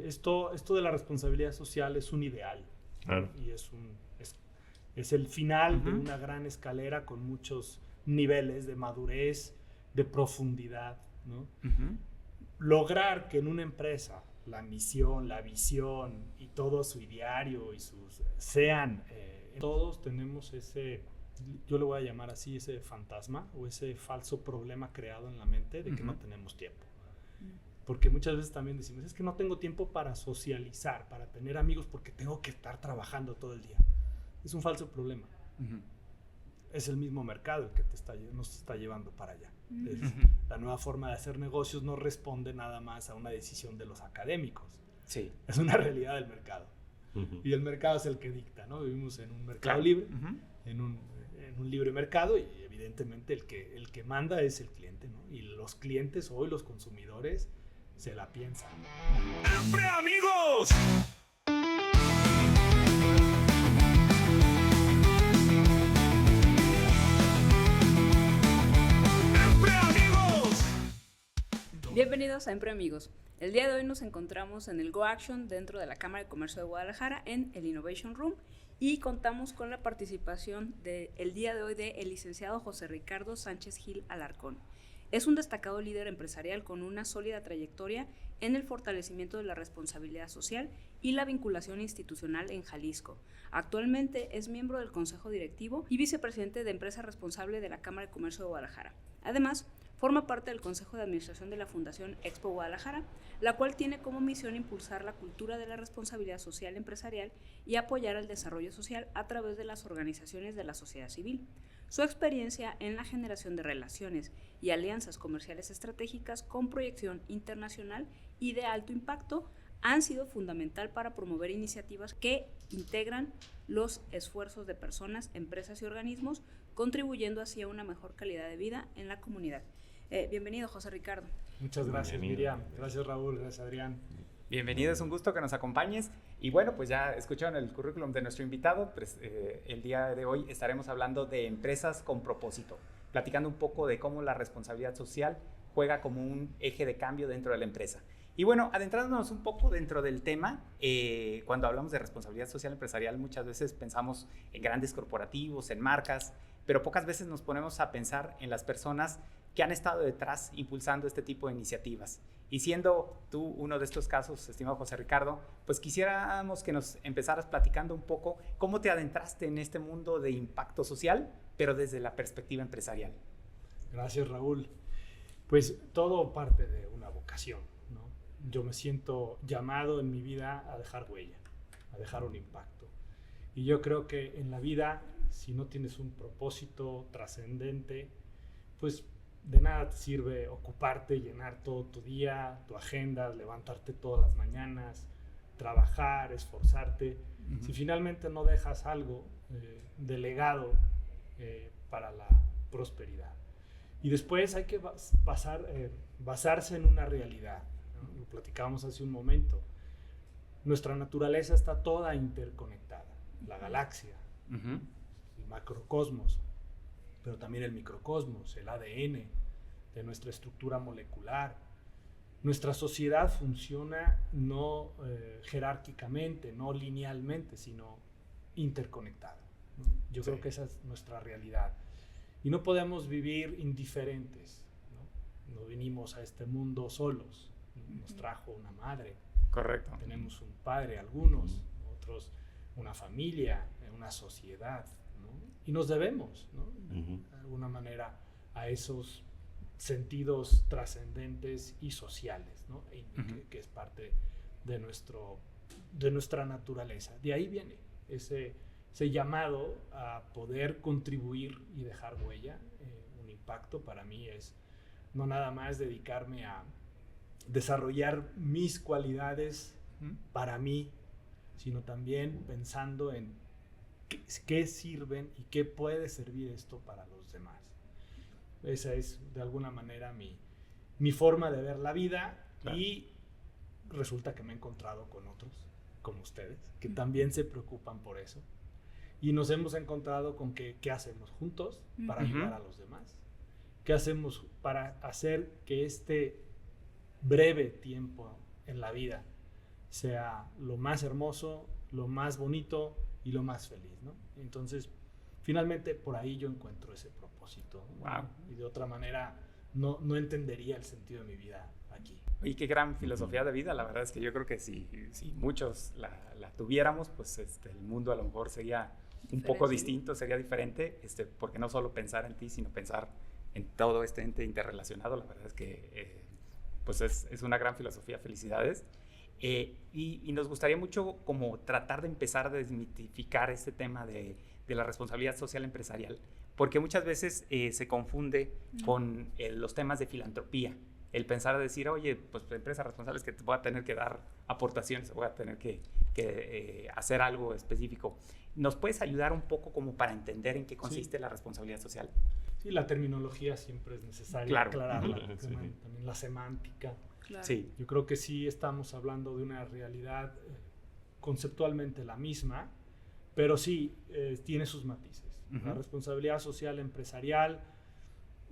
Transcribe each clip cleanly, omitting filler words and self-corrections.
esto de la responsabilidad social es un ideal. Claro. Y es el final de una gran escalera con muchos niveles de madurez, de profundidad, ¿no? Lograr que en una empresa la misión, la visión y todo su ideario y sus sean, todos tenemos ese, yo le voy a llamar así, ese fantasma o ese falso problema creado en la mente de que no tenemos tiempo. Porque muchas veces también decimos, es que no tengo tiempo para socializar, para tener amigos, porque tengo que estar trabajando todo el día. Es un falso problema. Es el mismo mercado el que nos está llevando para allá. La nueva forma de hacer negocios no responde nada más a una decisión de los académicos. Sí. Es una realidad del mercado. Y el mercado es el que dicta, ¿no? Vivimos en un mercado libre, en un libre mercado, y evidentemente el que manda es el cliente, ¿no? Y los clientes hoy, los consumidores, se la piensan. ¡Siempre amigos! Bienvenidos a Empre Amigos. El día de hoy nos encontramos en el Go Action dentro de la Cámara de Comercio de Guadalajara en el Innovation Room y contamos con la participación el día de hoy del licenciado José Ricardo Sánchez Gil Alarcón. Es un destacado líder empresarial con una sólida trayectoria en el fortalecimiento de la responsabilidad social y la vinculación institucional en Jalisco. Actualmente es miembro del Consejo Directivo y vicepresidente de Empresa Responsable de la Cámara de Comercio de Guadalajara. Además, forma parte del Consejo de Administración de la Fundación Expo Guadalajara, la cual tiene como misión impulsar la cultura de la responsabilidad social empresarial y apoyar el desarrollo social a través de las organizaciones de la sociedad civil. Su experiencia en la generación de relaciones y alianzas comerciales estratégicas con proyección internacional y de alto impacto han sido fundamental para promover iniciativas que integran los esfuerzos de personas, empresas y organismos, contribuyendo así a una mejor calidad de vida en la comunidad. Bienvenido, José Ricardo. Muchas gracias, Miriam. Gracias, Raúl. Gracias, Adrián. Bienvenido, es un gusto que nos acompañes. Y bueno, pues ya escucharon el currículum de nuestro invitado. Pues, el día de hoy estaremos hablando de empresas con propósito, platicando un poco de cómo la responsabilidad social juega como un eje de cambio dentro de la empresa. Y bueno, adentrándonos un poco dentro del tema, cuando hablamos de responsabilidad social empresarial, muchas veces pensamos en grandes corporativos, en marcas, pero pocas veces nos ponemos a pensar en las personas que han estado detrás impulsando este tipo de iniciativas. Y siendo tú uno de estos casos, estimado José Ricardo, pues quisiéramos que nos empezaras platicando un poco cómo te adentraste en este mundo de impacto social, pero desde la perspectiva empresarial. Gracias, Raúl. Pues todo parte de una vocación, ¿no? Yo me siento llamado en mi vida a dejar huella, a dejar un impacto. Y yo creo que en la vida, si no tienes un propósito trascendente, pues de nada te sirve ocuparte, llenar todo tu día, tu agenda, levantarte todas las mañanas, trabajar, esforzarte. Si finalmente no dejas algo de legado para la prosperidad. Y después hay que basarse en una realidad, ¿no? Lo platicábamos hace un momento. Nuestra naturaleza está toda interconectada. La galaxia, el macrocosmos, pero también el microcosmos, el ADN de nuestra estructura molecular. Nuestra sociedad funciona no jerárquicamente, no linealmente, sino interconectada, ¿no? Yo creo que esa es nuestra realidad. Y no podemos vivir indiferentes, ¿no? No vinimos a este mundo solos. Nos trajo una madre. Correcto. Tenemos un padre, algunos, otros una familia, una sociedad, ¿no? Y nos debemos, ¿no? De alguna manera a esos sentidos trascendentes y sociales, ¿no? Que es parte de nuestra naturaleza. De ahí viene ese llamado a poder contribuir y dejar huella, un impacto. Para mí es no nada más dedicarme a desarrollar mis cualidades para mí, sino también pensando en qué sirven y qué puede servir esto para los demás. Esa es de alguna manera mi forma de ver la vida. Claro. Y resulta que me he encontrado con otros, como ustedes, que también se preocupan por eso. Y nos hemos encontrado con qué hacemos juntos para ayudar a los demás. ¿Qué hacemos para hacer que este breve tiempo en la vida sea lo más hermoso, lo más bonito y lo más feliz, ¿no? Entonces, finalmente por ahí yo encuentro ese propósito, ¿no? Wow. Y de otra manera no entendería el sentido de mi vida aquí. Y qué gran filosofía de vida. La verdad es que yo creo que si muchos la tuviéramos, pues el mundo a lo mejor sería un poco distinto, sería diferente, porque no solo pensar en ti, sino pensar en todo este ente interrelacionado. La verdad es que pues es una gran filosofía. Felicidades. Y nos gustaría mucho como tratar de empezar a desmitificar este tema de la responsabilidad social empresarial, porque muchas veces se confunde con los temas de filantropía. El pensar a decir, oye, pues empresa responsable es que te voy a tener que dar aportaciones, voy a tener que hacer algo específico. ¿Nos puedes ayudar un poco como para entender en qué consiste la responsabilidad social? Sí, la terminología siempre es necesaria aclararla, también la semántica. Claro. Sí. Yo creo que sí estamos hablando de una realidad conceptualmente la misma, pero sí tiene sus matices. La responsabilidad social empresarial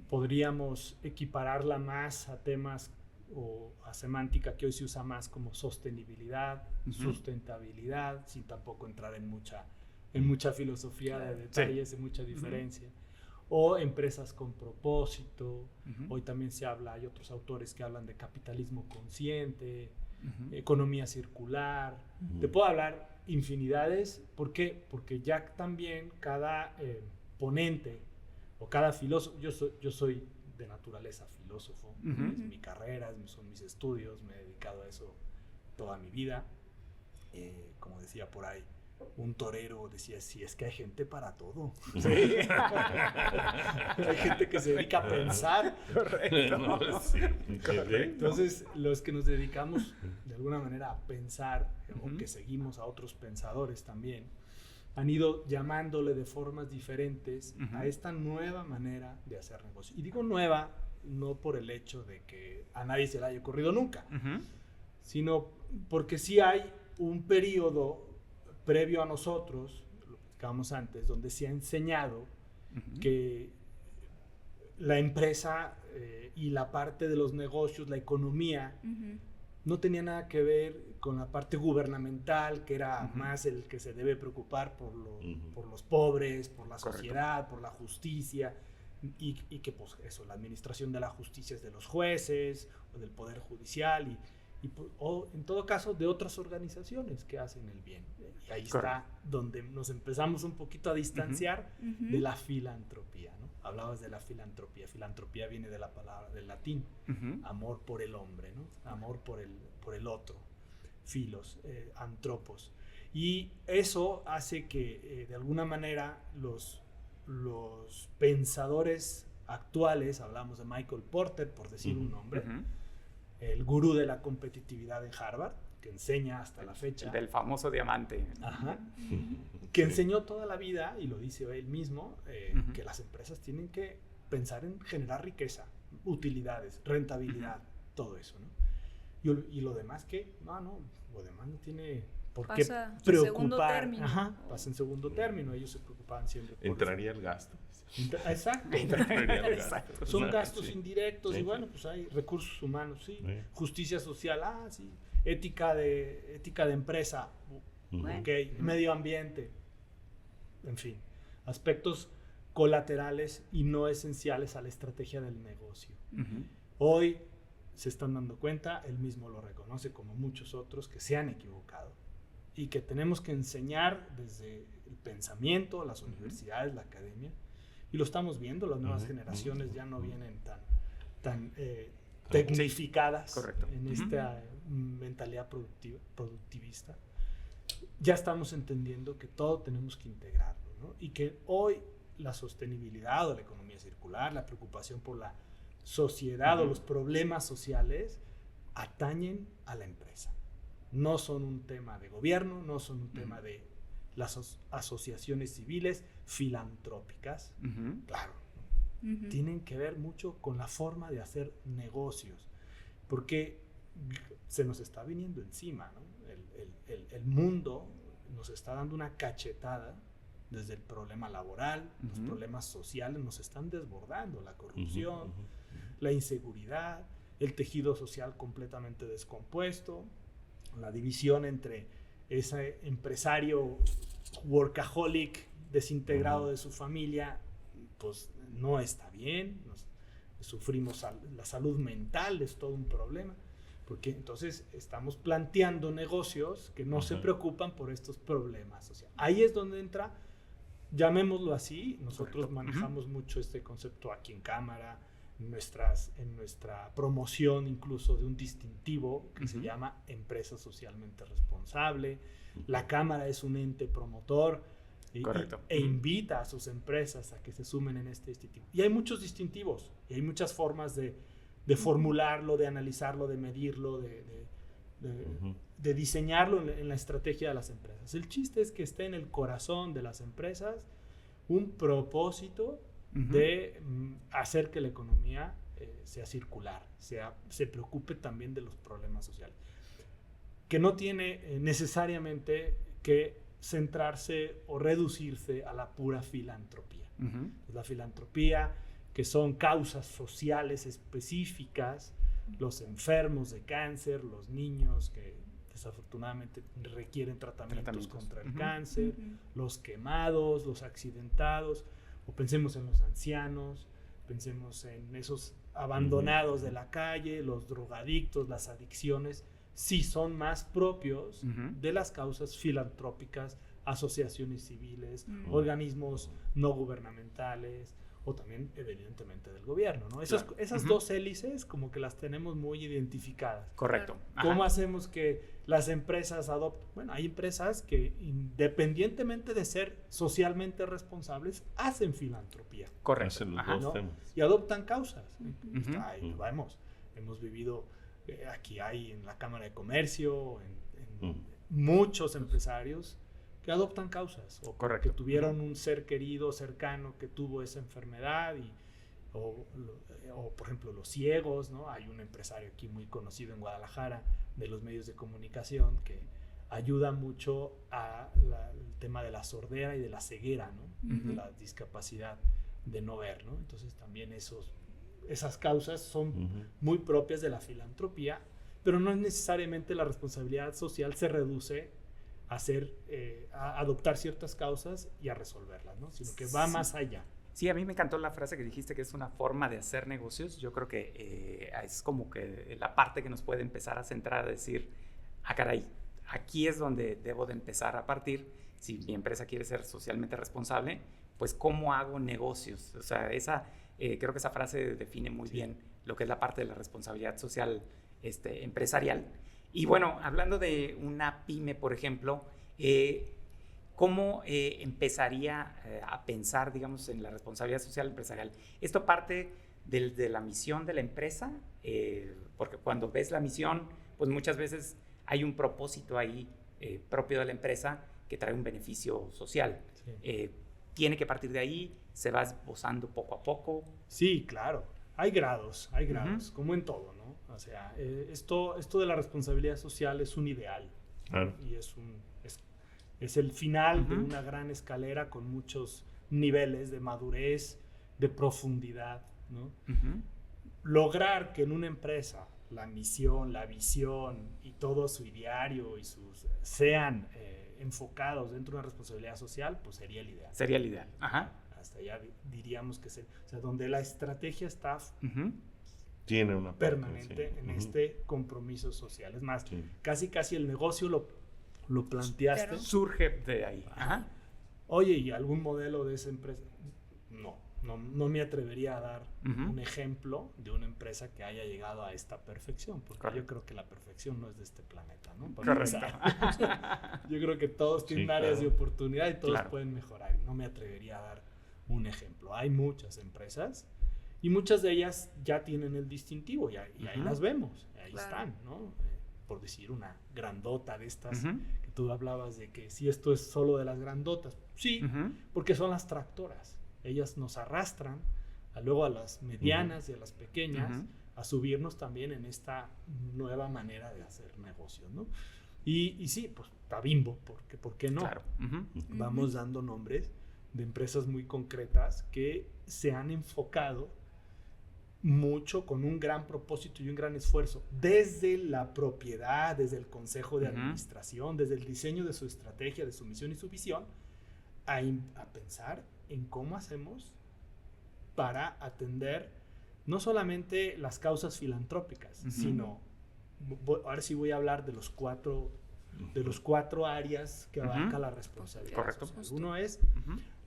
podríamos equipararla más a temas o a semántica que hoy se usa más como sostenibilidad, sustentabilidad, sin tampoco entrar en mucha filosofía de detalles, en mucha diferencia. O empresas con propósito. Hoy también se habla, hay otros autores que hablan de capitalismo consciente, economía circular. Te puedo hablar infinidades. ¿Por qué? Porque ya también cada ponente o cada filósofo, yo soy de naturaleza filósofo, es mi carrera, son mis estudios, me he dedicado a eso toda mi vida. Como decía por ahí, un torero decía, sí, es que hay gente para todo. Sí. Hay gente que se dedica a pensar. Correcto. Sí, correcto. Entonces, los que nos dedicamos de alguna manera a pensar, o que seguimos a otros pensadores también, han ido llamándole de formas diferentes a esta nueva manera de hacer negocio. Y digo nueva, no por el hecho de que a nadie se le haya ocurrido nunca, sino porque sí hay un periodo previo a nosotros, lo platicábamos antes, donde se ha enseñado que la empresa y la parte de los negocios, la economía, no tenía nada que ver con la parte gubernamental, que era más el que se debe preocupar por los pobres, por la sociedad, por la justicia, y que pues eso, la administración de la justicia es de los jueces o del poder judicial, o en todo caso de otras organizaciones que hacen el bien. Y ahí está donde nos empezamos un poquito a distanciar de la filantropía, ¿no? Hablabas de la filantropía. Filantropía viene de la palabra del latín, amor por el hombre, ¿no? Amor por el otro, filos, antropos. Y eso hace que de alguna manera los pensadores actuales, hablamos de Michael Porter, por decir un nombre, el gurú de la competitividad en Harvard, que enseña hasta la fecha. Del famoso diamante. Que enseñó toda la vida, y lo dice él mismo, que las empresas tienen que pensar en generar riqueza, utilidades, rentabilidad, todo eso, ¿no? Y lo demás lo demás no tiene por qué preocupar. Pasa en segundo término, ellos se preocupaban siempre por entraría el gasto. Exacto. Exacto. Son gastos indirectos y bueno, pues hay recursos humanos, sí. Justicia social, sí. Ética de empresa, medio ambiente, en fin, aspectos colaterales y no esenciales a la estrategia del negocio. Hoy se están dando cuenta, él mismo lo reconoce como muchos otros, que se han equivocado y que tenemos que enseñar desde el pensamiento, las universidades, la academia. Y lo estamos viendo, las nuevas generaciones ya no vienen tan tecnificadas en esta mentalidad productivista. Ya estamos entendiendo que todo tenemos que integrarlo, ¿no? Y que hoy la sostenibilidad o la economía circular, la preocupación por la sociedad o los problemas sociales atañen a la empresa. No son un tema de gobierno, no son un tema de las asociaciones civiles filantrópicas, claro, tienen que ver mucho con la forma de hacer negocios, porque se nos está viniendo encima, ¿no? El mundo nos está dando una cachetada desde el problema laboral, los problemas sociales nos están desbordando, la corrupción, la inseguridad, el tejido social completamente descompuesto, la división entre ese empresario workaholic desintegrado de su familia, pues no está bien. Sufrimos la salud mental, es todo un problema, porque entonces estamos planteando negocios que no se preocupan por estos problemas. O sea, ahí es donde entra, llamémoslo así, nosotros manejamos mucho este concepto aquí en Cámara, en nuestra promoción incluso de un distintivo que se llama Empresa Socialmente Responsable. La Cámara es un ente promotor e invita a sus empresas a que se sumen en este distintivo. Y hay muchos distintivos, y hay muchas formas de formularlo, de analizarlo, de medirlo, de diseñarlo en la estrategia de las empresas. El chiste es que esté en el corazón de las empresas un propósito de hacer que la economía sea circular, se preocupe también de los problemas sociales, que no tiene necesariamente que centrarse o reducirse a la pura filantropía. La filantropía, que son causas sociales específicas, los enfermos de cáncer, los niños que desafortunadamente requieren tratamientos contra el cáncer, los quemados, los accidentados, o pensemos en los ancianos, pensemos en esos abandonados de la calle, los drogadictos, las adicciones, sí son más propios de las causas filantrópicas, asociaciones civiles, organismos no gubernamentales, o también evidentemente del gobierno, ¿no? Esas dos hélices como que las tenemos muy identificadas. Correcto. ¿Cómo hacemos que las empresas adopten? Bueno, hay empresas que independientemente de ser socialmente responsables, hacen filantropía. Correcto. Hacen los dos temas. Y adoptan causas. Ahí vamos. Hemos vivido, aquí hay en la Cámara de Comercio, en muchos empresarios que adoptan causas, o que tuvieron un ser querido, cercano, que tuvo esa enfermedad, o por ejemplo los ciegos, ¿no? Hay un empresario aquí muy conocido en Guadalajara de los medios de comunicación que ayuda mucho al tema de la sordera y de la ceguera, ¿no? De la discapacidad de no ver, ¿no? Entonces también esas causas son muy propias de la filantropía, pero no es necesariamente la responsabilidad social se reduce a adoptar ciertas causas y a resolverlas, ¿no? Sino que va más allá. Sí, a mí me encantó la frase que dijiste, que es una forma de hacer negocios. Yo creo que es como que la parte que nos puede empezar a centrar, a decir, caray, aquí es donde debo de empezar a partir. Si mi empresa quiere ser socialmente responsable, pues ¿cómo hago negocios? O sea, creo que esa frase define muy bien lo que es la parte de la responsabilidad social empresarial. Y bueno, hablando de una pyme, por ejemplo, ¿cómo empezaría a pensar, digamos, en la responsabilidad social empresarial? ¿Esto parte de la misión de la empresa? Porque cuando ves la misión, pues muchas veces hay un propósito ahí propio de la empresa que trae un beneficio social. Sí. ¿Tiene que partir de ahí? ¿Se va esbozando poco a poco? Sí, claro. Hay grados, como en todo, ¿no? O sea, esto de la responsabilidad social es un ideal. Y es el final de una gran escalera con muchos niveles de madurez, de profundidad, ¿no? Lograr que en una empresa la misión, la visión y todo su ideario y sean enfocados dentro de una responsabilidad social, pues sería el ideal. Sería el ideal. Hasta ya diríamos que o sea, donde la estrategia está tiene una parte, permanente en este compromiso social. Es más, casi el negocio lo planteaste. Claro. Surge de ahí. Oye, ¿y algún modelo de esa empresa? No me atrevería a dar un ejemplo de una empresa que haya llegado a esta perfección, porque yo creo que la perfección no es de este planeta, ¿no? Correcto. Yo creo que todos tienen áreas de oportunidad y todos pueden mejorar. No me atrevería a dar un ejemplo. Hay muchas empresas y muchas de ellas ya tienen el distintivo y ahí las vemos, ahí están, ¿no? Por decir una grandota de estas que tú hablabas de que si esto es solo de las grandotas, sí, porque son las tractoras. Ellas nos arrastran luego a las medianas y a las pequeñas a subirnos también en esta nueva manera de hacer negocios, ¿no? Y sí, pues está Bimbo, porque ¿por qué no? Claro. Vamos dando nombres de empresas muy concretas que se han enfocado mucho, con un gran propósito y un gran esfuerzo, desde la propiedad, desde el consejo de administración, desde el diseño de su estrategia, de su misión y su visión, a pensar en cómo hacemos para atender no solamente las causas filantrópicas, sino, ahora sí voy a hablar de los cuatro áreas que abarca la responsabilidad. Correcto. Uno es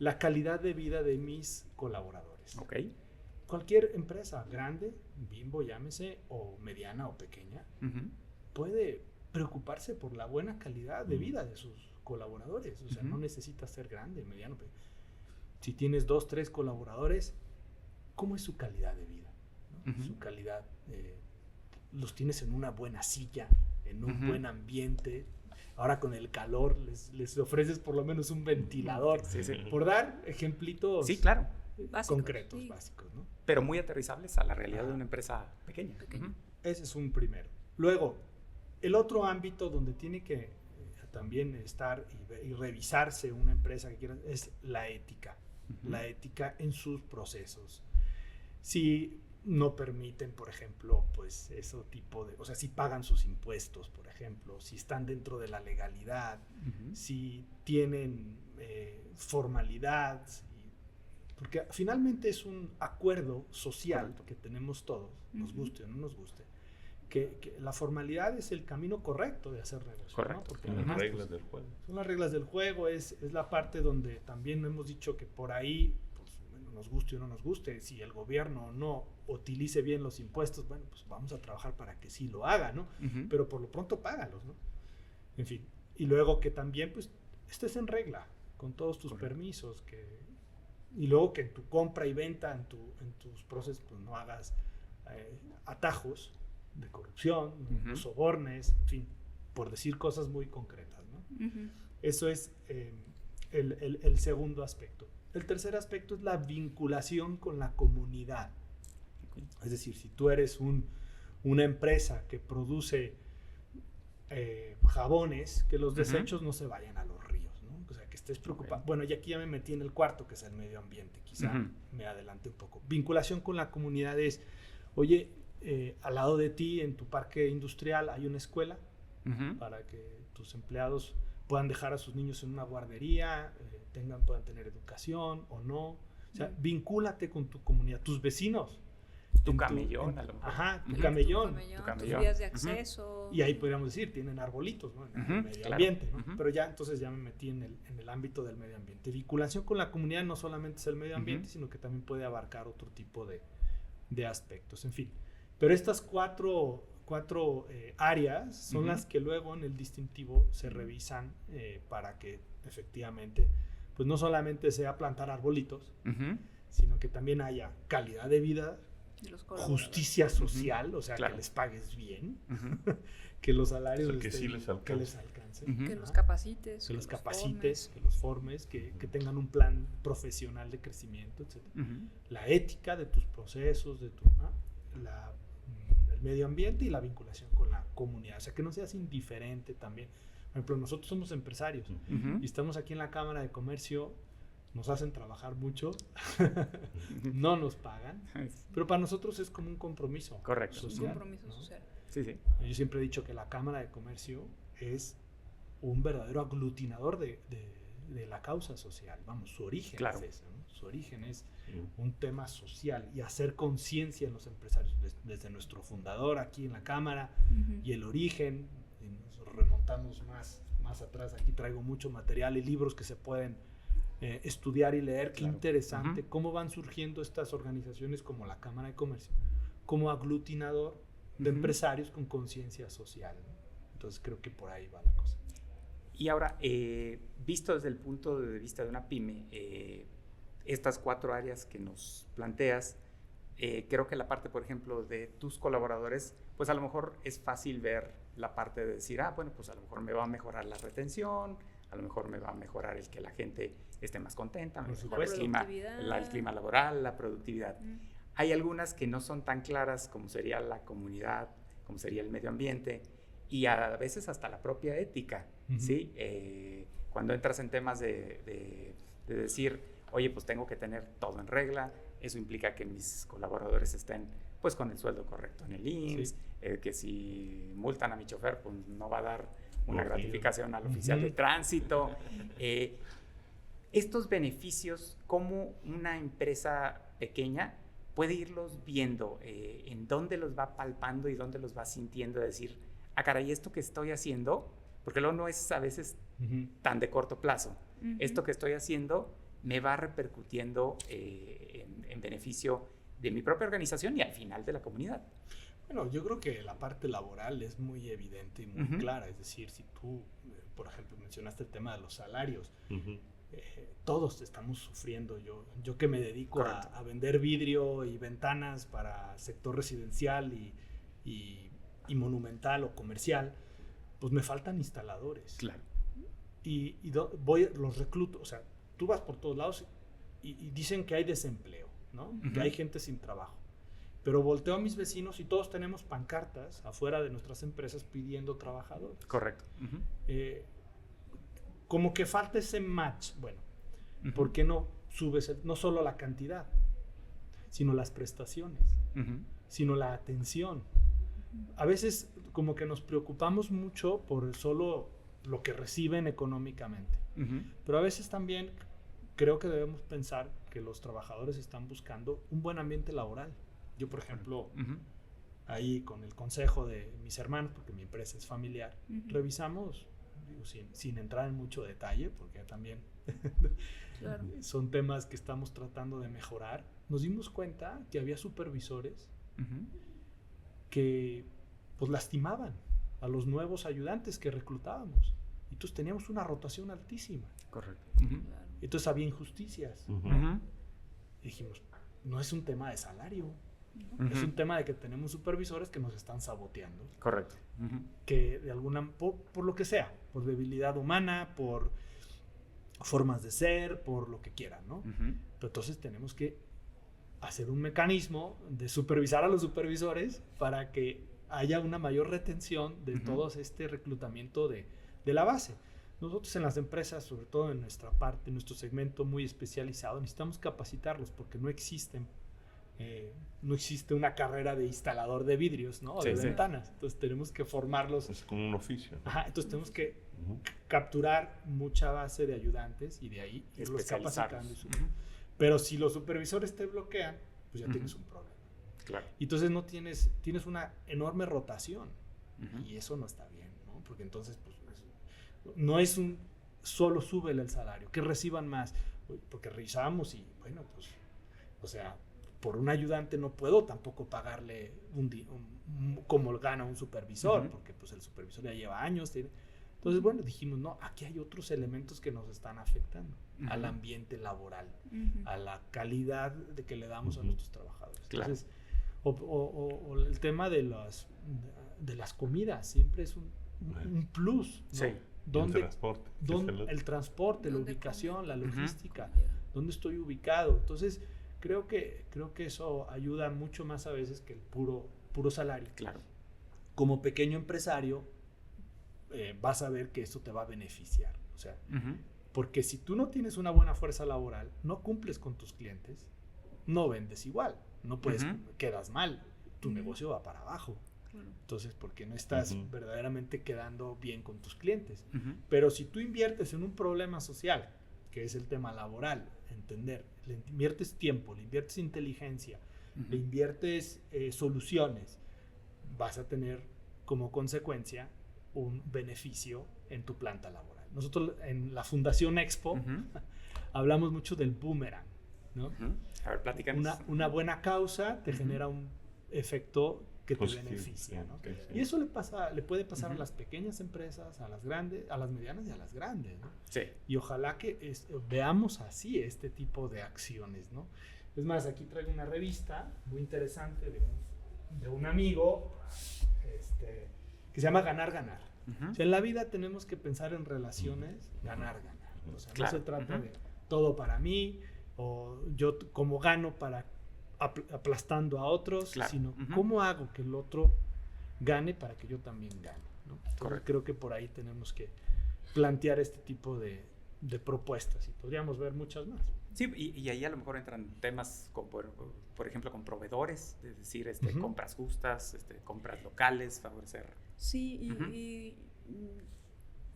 la calidad de vida de mis colaboradores. Ok. Cualquier empresa, grande, Bimbo, llámese, o mediana o pequeña, puede preocuparse por la buena calidad de vida de sus colaboradores. O sea, no necesita ser grande, mediano. Si tienes 2, 3 colaboradores, ¿cómo es su calidad de vida? ¿No? Su calidad, los tienes en una buena silla, en un buen ambiente. Ahora con el calor les ofreces por lo menos un ventilador. Sí. Por dar ejemplitos claro. concretos, sí. básicos, ¿no? Pero muy aterrizables a la realidad de una empresa pequeña. Ese es un primero. Luego, el otro ámbito donde tiene que también estar y revisarse una empresa que quiera es la ética. La ética en sus procesos. Si no permiten, por ejemplo, pues ese tipo de, o sea, si pagan sus impuestos, por ejemplo, si están dentro de la legalidad, si tienen formalidad, porque finalmente es un acuerdo social que tenemos todos, nos guste o no nos guste, que la formalidad es el camino correcto de hacer negocio. Correcto. ¿No? Porque Son las además, reglas del juego. son las reglas del juego, es la parte donde también hemos dicho que por ahí, pues, bueno, nos guste o no nos guste, si el gobierno no utilice bien los impuestos, bueno, pues vamos a trabajar para que sí lo haga, ¿no? Pero por lo pronto págalos, ¿no? En fin, y luego que también, pues, estés en regla con todos tus permisos, y luego que en tu compra y venta, en tus procesos, pues no hagas atajos de corrupción, no sobornes, en fin, por decir cosas muy concretas, ¿no? Eso es el segundo aspecto. El tercer aspecto es la vinculación con la comunidad. Es decir, si tú eres una empresa que produce jabones, que los desechos no se vayan a los ríos, ¿no? O sea, que estés preocupado. Bueno, y aquí ya me metí en el cuarto, que es el medio ambiente. Quizá me adelante un poco. Vinculación con la comunidad es, oye, al lado de ti, en tu parque industrial, hay una escuela para que tus empleados puedan dejar a sus niños en una guardería, puedan tener educación o no. O sea, vincúlate con tu comunidad, tus vecinos. Tu camellón, a lo mejor. Ajá, tu camellón. Tus vías de acceso. Y ahí podríamos decir, tienen arbolitos, ¿no? En el medio ambiente, ¿no? Pero ya, entonces ya me metí en el ámbito del medio ambiente. Vinculación con la comunidad no solamente es el medio ambiente, sino que también puede abarcar otro tipo de aspectos. En fin, pero estas cuatro áreas son las que luego en el distintivo se revisan para que efectivamente, pues no solamente sea plantar arbolitos, sino que también haya calidad de vida, justicia social, o sea, que les pagues bien, que los salarios que sí les alcance. que les alcancen, que los capacites, que los capacites, que los formes, que tengan un plan profesional de crecimiento, etc. La ética de tus procesos, de el medio ambiente y la vinculación con la comunidad, o sea, que no seas indiferente también. Por ejemplo, nosotros somos empresarios y estamos aquí en la Cámara de Comercio, nos hacen trabajar mucho, no nos pagan, pero para nosotros es como un compromiso social. Un compromiso social. Sí. Yo siempre he dicho que la Cámara de Comercio es un verdadero aglutinador de la causa social. Vamos, su origen es ese, ¿no? Su origen es un tema social y hacer conciencia en los empresarios, desde nuestro fundador aquí en la Cámara y el origen, y nos remontamos más atrás. Aquí traigo mucho material y libros que se pueden estudiar y leer. Qué interesante cómo van surgiendo estas organizaciones como la Cámara de Comercio, como aglutinador de empresarios con conciencia social, ¿no? Entonces creo que por ahí va la cosa. Y ahora, visto desde el punto de vista de una pyme, estas 4 áreas que nos planteas, creo que la parte, por ejemplo, de tus colaboradores, pues a lo mejor es fácil ver la parte de decir, bueno, pues a lo mejor me va a mejorar la retención, a lo mejor me va a mejorar el que la gente esté más contenta, el clima laboral, la productividad. Hay algunas que no son tan claras como sería la comunidad, como sería el medio ambiente y a veces hasta la propia ética, ¿sí? Cuando entras en temas de decir, oye, pues tengo que tener todo en regla, eso implica que mis colaboradores estén pues con el sueldo correcto en el IMSS, Sí. que si multan a mi chofer, pues no va a dar una Obvio. gratificación al oficial de tránsito. Estos beneficios, ¿cómo una empresa pequeña puede irlos viendo? ¿En dónde los va palpando y dónde los va sintiendo? Decir, caray, esto que estoy haciendo, porque luego no es a veces tan de corto plazo. Esto que estoy haciendo me va repercutiendo en beneficio de mi propia organización y al final de la comunidad. Bueno, yo creo que la parte laboral es muy evidente y muy clara. Es decir, si tú, por ejemplo, mencionaste el tema de los salarios, todos estamos sufriendo. Yo que me dedico a vender vidrio y ventanas para sector residencial y monumental o comercial, pues me faltan instaladores. Claro. Y los recluto. O sea, tú vas por todos lados y dicen que hay desempleo, ¿no? Que hay gente sin trabajo. Pero volteo a mis vecinos y todos tenemos pancartas afuera de nuestras empresas pidiendo trabajadores. Correcto. Como que falta ese match. Bueno, ¿por qué no subes no solo la cantidad, sino las prestaciones, sino la atención? A veces como que nos preocupamos mucho por solo lo que reciben económicamente. Pero a veces también creo que debemos pensar que los trabajadores están buscando un buen ambiente laboral. Yo, por ejemplo, ahí con el consejo de mis hermanos, porque mi empresa es familiar, revisamos, digo, sin entrar en mucho detalle, porque también Claro. son temas que estamos tratando de mejorar. Nos dimos cuenta que había supervisores que pues lastimaban a los nuevos ayudantes que reclutábamos. Y entonces teníamos una rotación altísima. Correcto. Claro. Entonces había injusticias. Y dijimos, no es un tema de salario, es un tema de que tenemos supervisores que nos están saboteando. Correcto. Que de alguna, por lo que sea, por debilidad humana, por formas de ser, por lo que quieran, ¿no? Pero entonces tenemos que hacer un mecanismo de supervisar a los supervisores para que haya una mayor retención de todo este reclutamiento de la base. Nosotros en las empresas, sobre todo en nuestra parte, en nuestro segmento muy especializado, necesitamos capacitarlos porque no existe una carrera de instalador de vidrios, ¿no? O de ventanas. Entonces tenemos que formarlos. Es como un oficio, ¿no? Ajá, entonces tenemos que capturar mucha base de ayudantes y de ahí irlos capacitando. Pero si los supervisores te bloquean, pues ya tienes un problema. Claro. Y entonces tienes una enorme rotación. Y eso no está bien, ¿no? Porque entonces pues, no es solo súbele el salario, que reciban más. Porque revisamos y bueno, pues, o sea, por un ayudante no puedo tampoco pagarle como gana un supervisor, porque pues el supervisor ya lleva años. Entonces, bueno, dijimos, no, aquí hay otros elementos que nos están afectando al ambiente laboral, a la calidad de que le damos a nuestros trabajadores. Claro. Entonces, o el tema de las comidas, siempre es un plus, ¿no? Sí. ¿Dónde, el transporte. el transporte, la ¿Dónde ubicación, comen? la logística, dónde estoy ubicado. Entonces, creo que eso ayuda mucho más a veces que el puro salario. Claro. Como pequeño empresario, vas a ver que esto te va a beneficiar. O sea, porque si tú no tienes una buena fuerza laboral, no cumples con tus clientes, no vendes igual, no puedes, quedas mal, tu negocio va para abajo. Entonces, porque no estás verdaderamente quedando bien con tus clientes. Pero si tú inviertes en un problema social, que es el tema laboral, entender, le inviertes tiempo, le inviertes inteligencia, le inviertes soluciones, vas a tener como consecuencia un beneficio en tu planta laboral. Nosotros en la Fundación Expo hablamos mucho del boomerang, ¿no? A ver, platícanos. Una buena causa te genera un efecto que te Positivo, beneficia, ¿no? sí. Y eso le puede pasar a las pequeñas empresas, a las grandes, a las medianas y a las grandes, ¿no? Sí. Y ojalá que veamos así este tipo de acciones, ¿no? Es más, aquí traigo una revista muy interesante de un amigo que se llama Ganar, Ganar. O sea, en la vida tenemos que pensar en relaciones ganar, ganar. O sea, no se trata de todo para mí o yo como gano para aplastando a otros, sino cómo hago que el otro gane para que yo también gane, ¿no? Entonces, creo que por ahí tenemos que plantear este tipo de de propuestas y podríamos ver muchas más. Sí, y ahí a lo mejor entran temas, por ejemplo, con proveedores, es decir, compras justas, compras locales, favorecer. Sí, y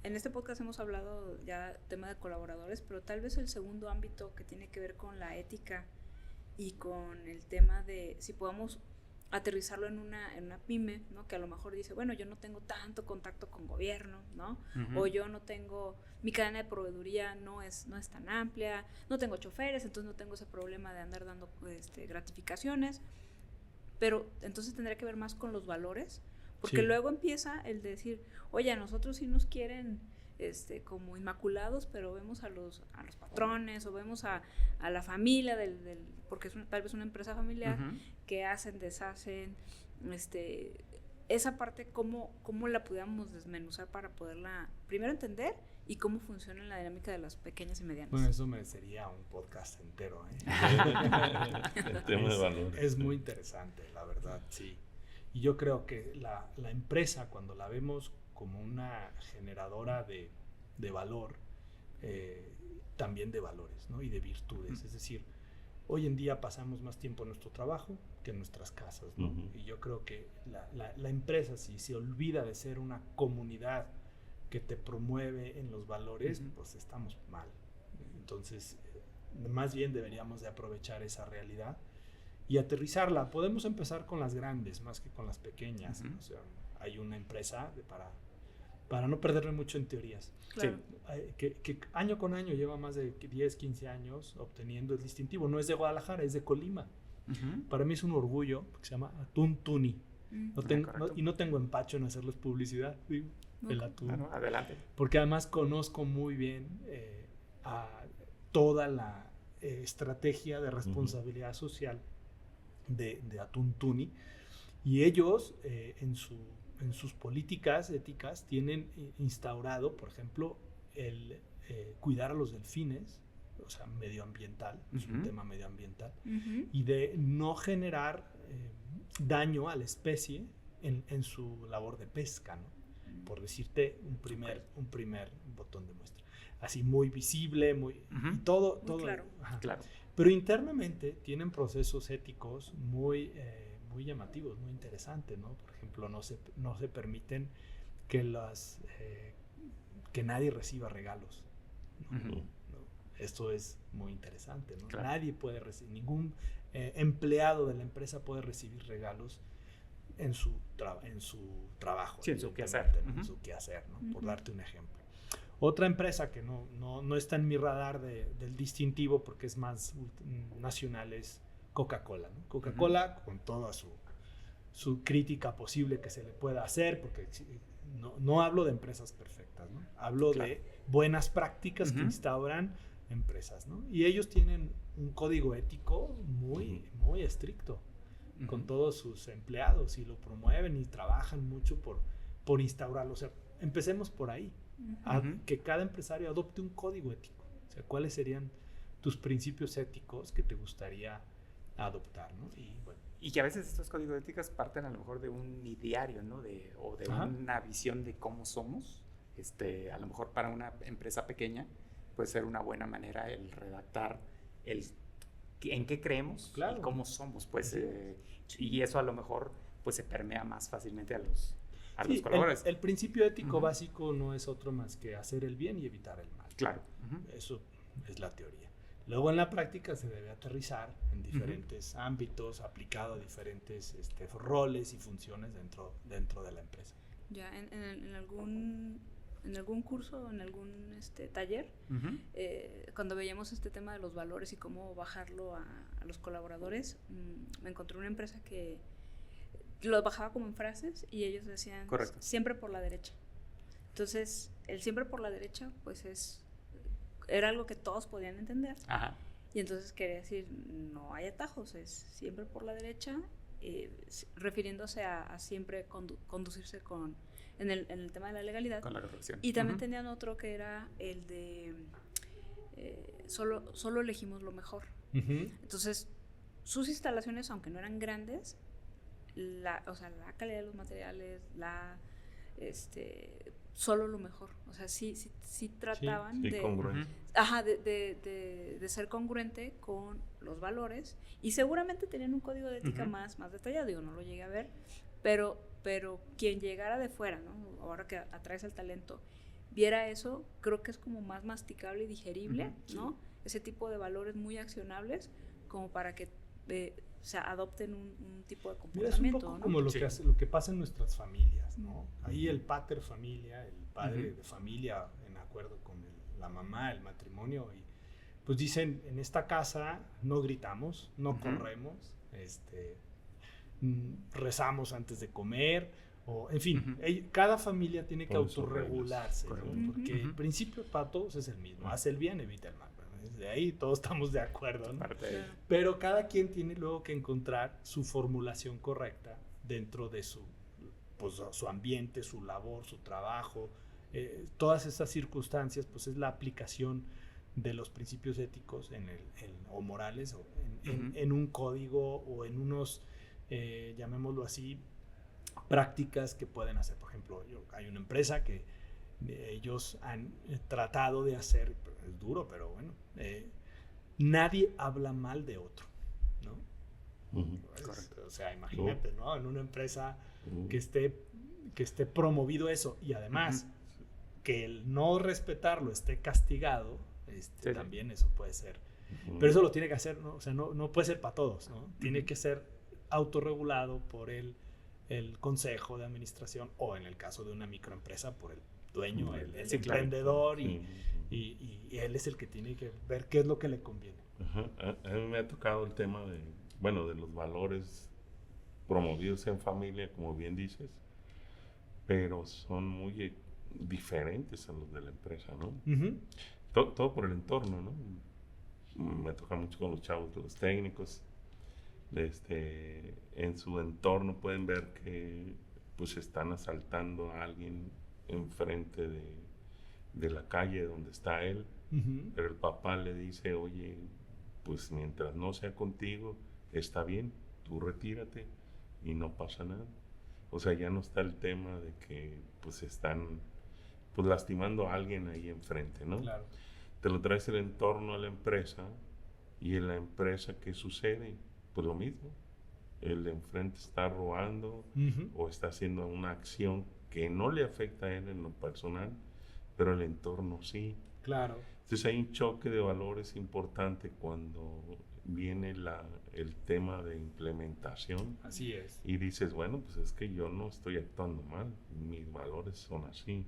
en este podcast hemos hablado ya tema de colaboradores, pero tal vez el segundo ámbito que tiene que ver con la ética y con el tema de si podemos aterrizarlo en una pyme, ¿no? Que a lo mejor dice, bueno, yo no tengo tanto contacto con gobierno, ¿no? O yo no tengo, mi cadena de proveeduría no es tan amplia, no tengo choferes, entonces no tengo ese problema de andar dando gratificaciones, pero entonces tendría que ver más con los valores, porque luego empieza el decir, oye, a nosotros sí nos quieren como inmaculados, pero vemos a los patrones o vemos a la familia porque es tal vez una empresa familiar que hacen, deshacen, esa parte cómo la pudiéramos desmenuzar para poderla primero entender y cómo funciona la dinámica de las pequeñas y medianas. Bueno, eso merecería un podcast entero, El tema de valores. Es muy interesante, la verdad, sí. Y yo creo que la empresa, cuando la vemos como una generadora de valor, también de valores, ¿no? Y de virtudes. Es decir, hoy en día pasamos más tiempo en nuestro trabajo que en nuestras casas, ¿no? Y yo creo que la empresa, si se olvida de ser una comunidad que te promueve en los valores, pues estamos mal. Entonces, más bien deberíamos de aprovechar esa realidad y aterrizarla. Podemos empezar con las grandes más que con las pequeñas. O sea, hay una empresa para no perderme mucho en teorías, claro. que año con año lleva más de 10, 15 años obteniendo el distintivo. No es de Guadalajara, es de Colima. Para mí es un orgullo, porque se llama Atún Tuni. Y no tengo empacho en hacerles publicidad, digo, el atún. Adelante. Porque además conozco muy bien a toda la estrategia de responsabilidad social de Atún Tuni, y ellos en sus políticas éticas tienen instaurado, por ejemplo, el cuidar a los delfines, o sea, medioambiental, es un tema medioambiental, y de no generar daño a la especie en su labor de pesca, ¿no? Por decirte un primer botón de muestra. Así muy visible, muy todo claro. Claro. Pero internamente tienen procesos éticos muy llamativos, muy interesantes, ¿no? Por ejemplo, no se permiten que nadie reciba regalos, ¿no? Esto es muy interesante, ¿no? Claro. Nadie puede recibir, ningún empleado de la empresa puede recibir regalos en su trabajo. Sí, en su quehacer. ¿no? En su quehacer, ¿no? Por darte un ejemplo. Otra empresa que no está en mi radar del distintivo porque es más nacional es Coca-Cola, ¿no? Coca-Cola, con toda su crítica posible que se le pueda hacer, porque no hablo de empresas perfectas, ¿no? Hablo de buenas prácticas que instauran empresas, ¿no? Y ellos tienen un código ético muy, muy estricto con todos sus empleados y lo promueven y trabajan mucho por instaurarlo. O sea, empecemos por ahí, que cada empresario adopte un código ético. O sea, ¿cuáles serían tus principios éticos que te gustaría adoptar, ¿no? Y que a veces estos códigos éticos parten a lo mejor de un ideario, ¿no? O de una visión de cómo somos. A lo mejor para una empresa pequeña puede ser una buena manera el redactar en qué creemos y cómo somos, pues. Y eso a lo mejor pues se permea más fácilmente a los colaboradores. El principio ético básico no es otro más que hacer el bien y evitar el mal. Claro. Eso es la teoría. Luego en la práctica se debe aterrizar en diferentes ámbitos, aplicado a diferentes roles y funciones dentro de la empresa. Ya, en algún curso, en algún taller, cuando veíamos este tema de los valores y cómo bajarlo a los colaboradores, me encontré una empresa que lo bajaba como en frases y ellos decían siempre por la derecha. Entonces, el siempre por la derecha, pues era algo que todos podían entender. Ajá. Y entonces quería decir, no hay atajos, es siempre por la derecha, refiriéndose a siempre conducirse en el tema de la legalidad. Con la corrección. Y también tenían otro que era el de solo elegimos lo mejor. Entonces, sus instalaciones, aunque no eran grandes, la calidad de los materiales, solo lo mejor. O sea, sí trataban Sí, de... congruente. Ajá, de ser congruente con los valores, y seguramente tenían un código de ética más detallado, digo, no lo llegué a ver, pero quien llegara de fuera, ¿no? Ahora que atraes el talento, viera eso, creo que es como más masticable y digerible, ¿no? Ese tipo de valores muy accionables, como para que adopten un tipo de comportamiento. Mira, es un poco, ¿no?, como lo que pasa en nuestras familias, ¿no? Ahí el pater familia, el padre de familia, en acuerdo con la mamá, el matrimonio, y pues dicen, en esta casa no gritamos, no corremos, rezamos antes de comer, o en fin, cada familia tiene que autorregularse, ¿no? Porque el principio para todos es el mismo: haz el bien, evita el mal. Desde ahí todos estamos de acuerdo, ¿no? Pero cada quien tiene luego que encontrar su formulación correcta dentro de su ambiente, su labor, su trabajo. Todas estas circunstancias, pues es la aplicación de los principios éticos o morales, o en un código, o en unos, llamémoslo así, prácticas que pueden hacer. Por ejemplo, hay una empresa que ellos han tratado de hacer, es duro, pero bueno, nadie habla mal de otro, ¿no? Correcto. O sea, imagínate, ¿no? En una empresa que esté promovido eso, y además que el no respetarlo esté castigado, también eso puede ser. Pero eso lo tiene que hacer, ¿no? O sea, no puede ser para todos, ¿no? Tiene que ser autorregulado por el consejo de administración, o en el caso de una microempresa, por el dueño, el emprendedor, y él es el que tiene que ver qué es lo que le conviene. A mí me ha tocado el tema de los valores promovidos en familia, como bien dices, pero son muy diferentes a los de la empresa, ¿no? Todo por el entorno, ¿no? Me toca mucho con los chavos, los técnicos. En su entorno pueden ver que pues están asaltando a alguien enfrente de la calle donde está él, pero el papá le dice: oye, pues mientras no sea contigo, está bien, tú retírate y no pasa nada. O sea, ya no está el tema de que pues están pues lastimando a alguien ahí enfrente, ¿no? Claro. Te lo traes el entorno a la empresa, y en la empresa, ¿qué sucede? Pues lo mismo. El de enfrente está robando o está haciendo una acción que no le afecta a él en lo personal, pero el entorno sí. Claro. Entonces hay un choque de valores importante cuando viene el tema de implementación. Así es. Y dices, bueno, pues es que yo no estoy actuando mal, mis valores son así.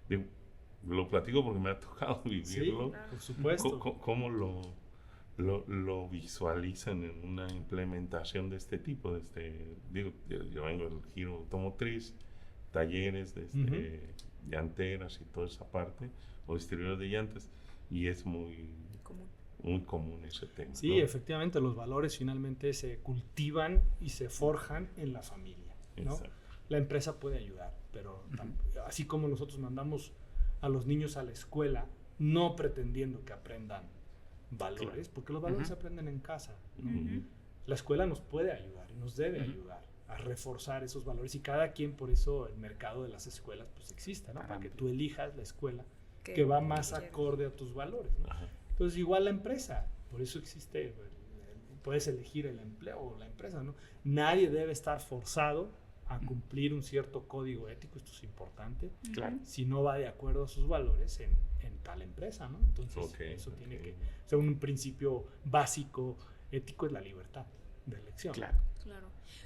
Digo, lo platico porque me ha tocado vivirlo. Sí, por supuesto. ¿Cómo lo visualizan en una implementación de este tipo? Yo vengo del giro automotriz, talleres, llanteras y toda esa parte, o distribuidores de llantas, y es muy común ese tema. Sí, ¿no? Efectivamente, los valores finalmente se cultivan y se forjan en la familia, ¿no? Exacto. La empresa puede ayudar, pero así como nosotros mandamos a los niños a la escuela, no pretendiendo que aprendan valores, porque los valores se aprenden en casa, ¿no? La escuela nos puede ayudar y nos debe ayudar a reforzar esos valores, y cada quien, por eso el mercado de las escuelas pues existe, ¿no? Para que tú elijas la escuela que va más acorde a tus valores, ¿no? Entonces igual la empresa, por eso existe, puedes elegir el empleo o la empresa, ¿no? Nadie debe estar forzado a cumplir un cierto código ético, esto es importante, si no va de acuerdo a sus valores en tal empresa, ¿no? Entonces eso tiene que ser un principio básico ético, es la libertad de elección. Claro.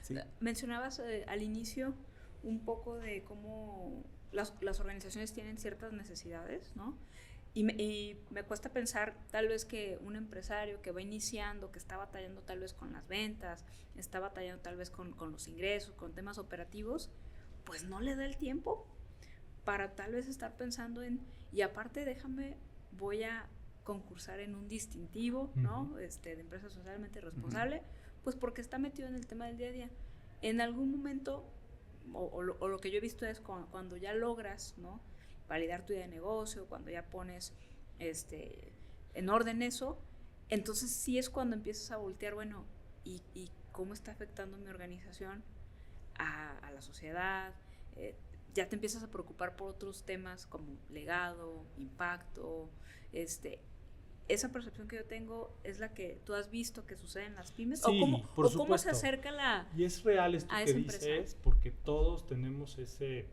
Sí. Mencionabas al inicio un poco de cómo las organizaciones tienen ciertas necesidades, ¿no? Y me cuesta pensar tal vez que un empresario que va iniciando, que está batallando tal vez con las ventas, está batallando tal vez con los ingresos, con temas operativos, pues no le da el tiempo para tal vez estar pensando y aparte voy a concursar en un distintivo, ¿no? De empresa socialmente responsable, pues porque está metido en el tema del día a día. En algún momento, o lo que yo he visto es cuando ya logras, ¿no?, validar tu idea de negocio, cuando ya pones en orden eso, entonces sí es cuando empiezas a voltear, bueno, ¿y cómo está afectando mi organización a la sociedad? ya te empiezas a preocupar por otros temas como legado, impacto, esa percepción que yo tengo es la que tú has visto que sucede en las pymes. Sí, por o cómo se supuesto. acerca Y es real esto a que esa empresa. dices, porque todos tenemos ese,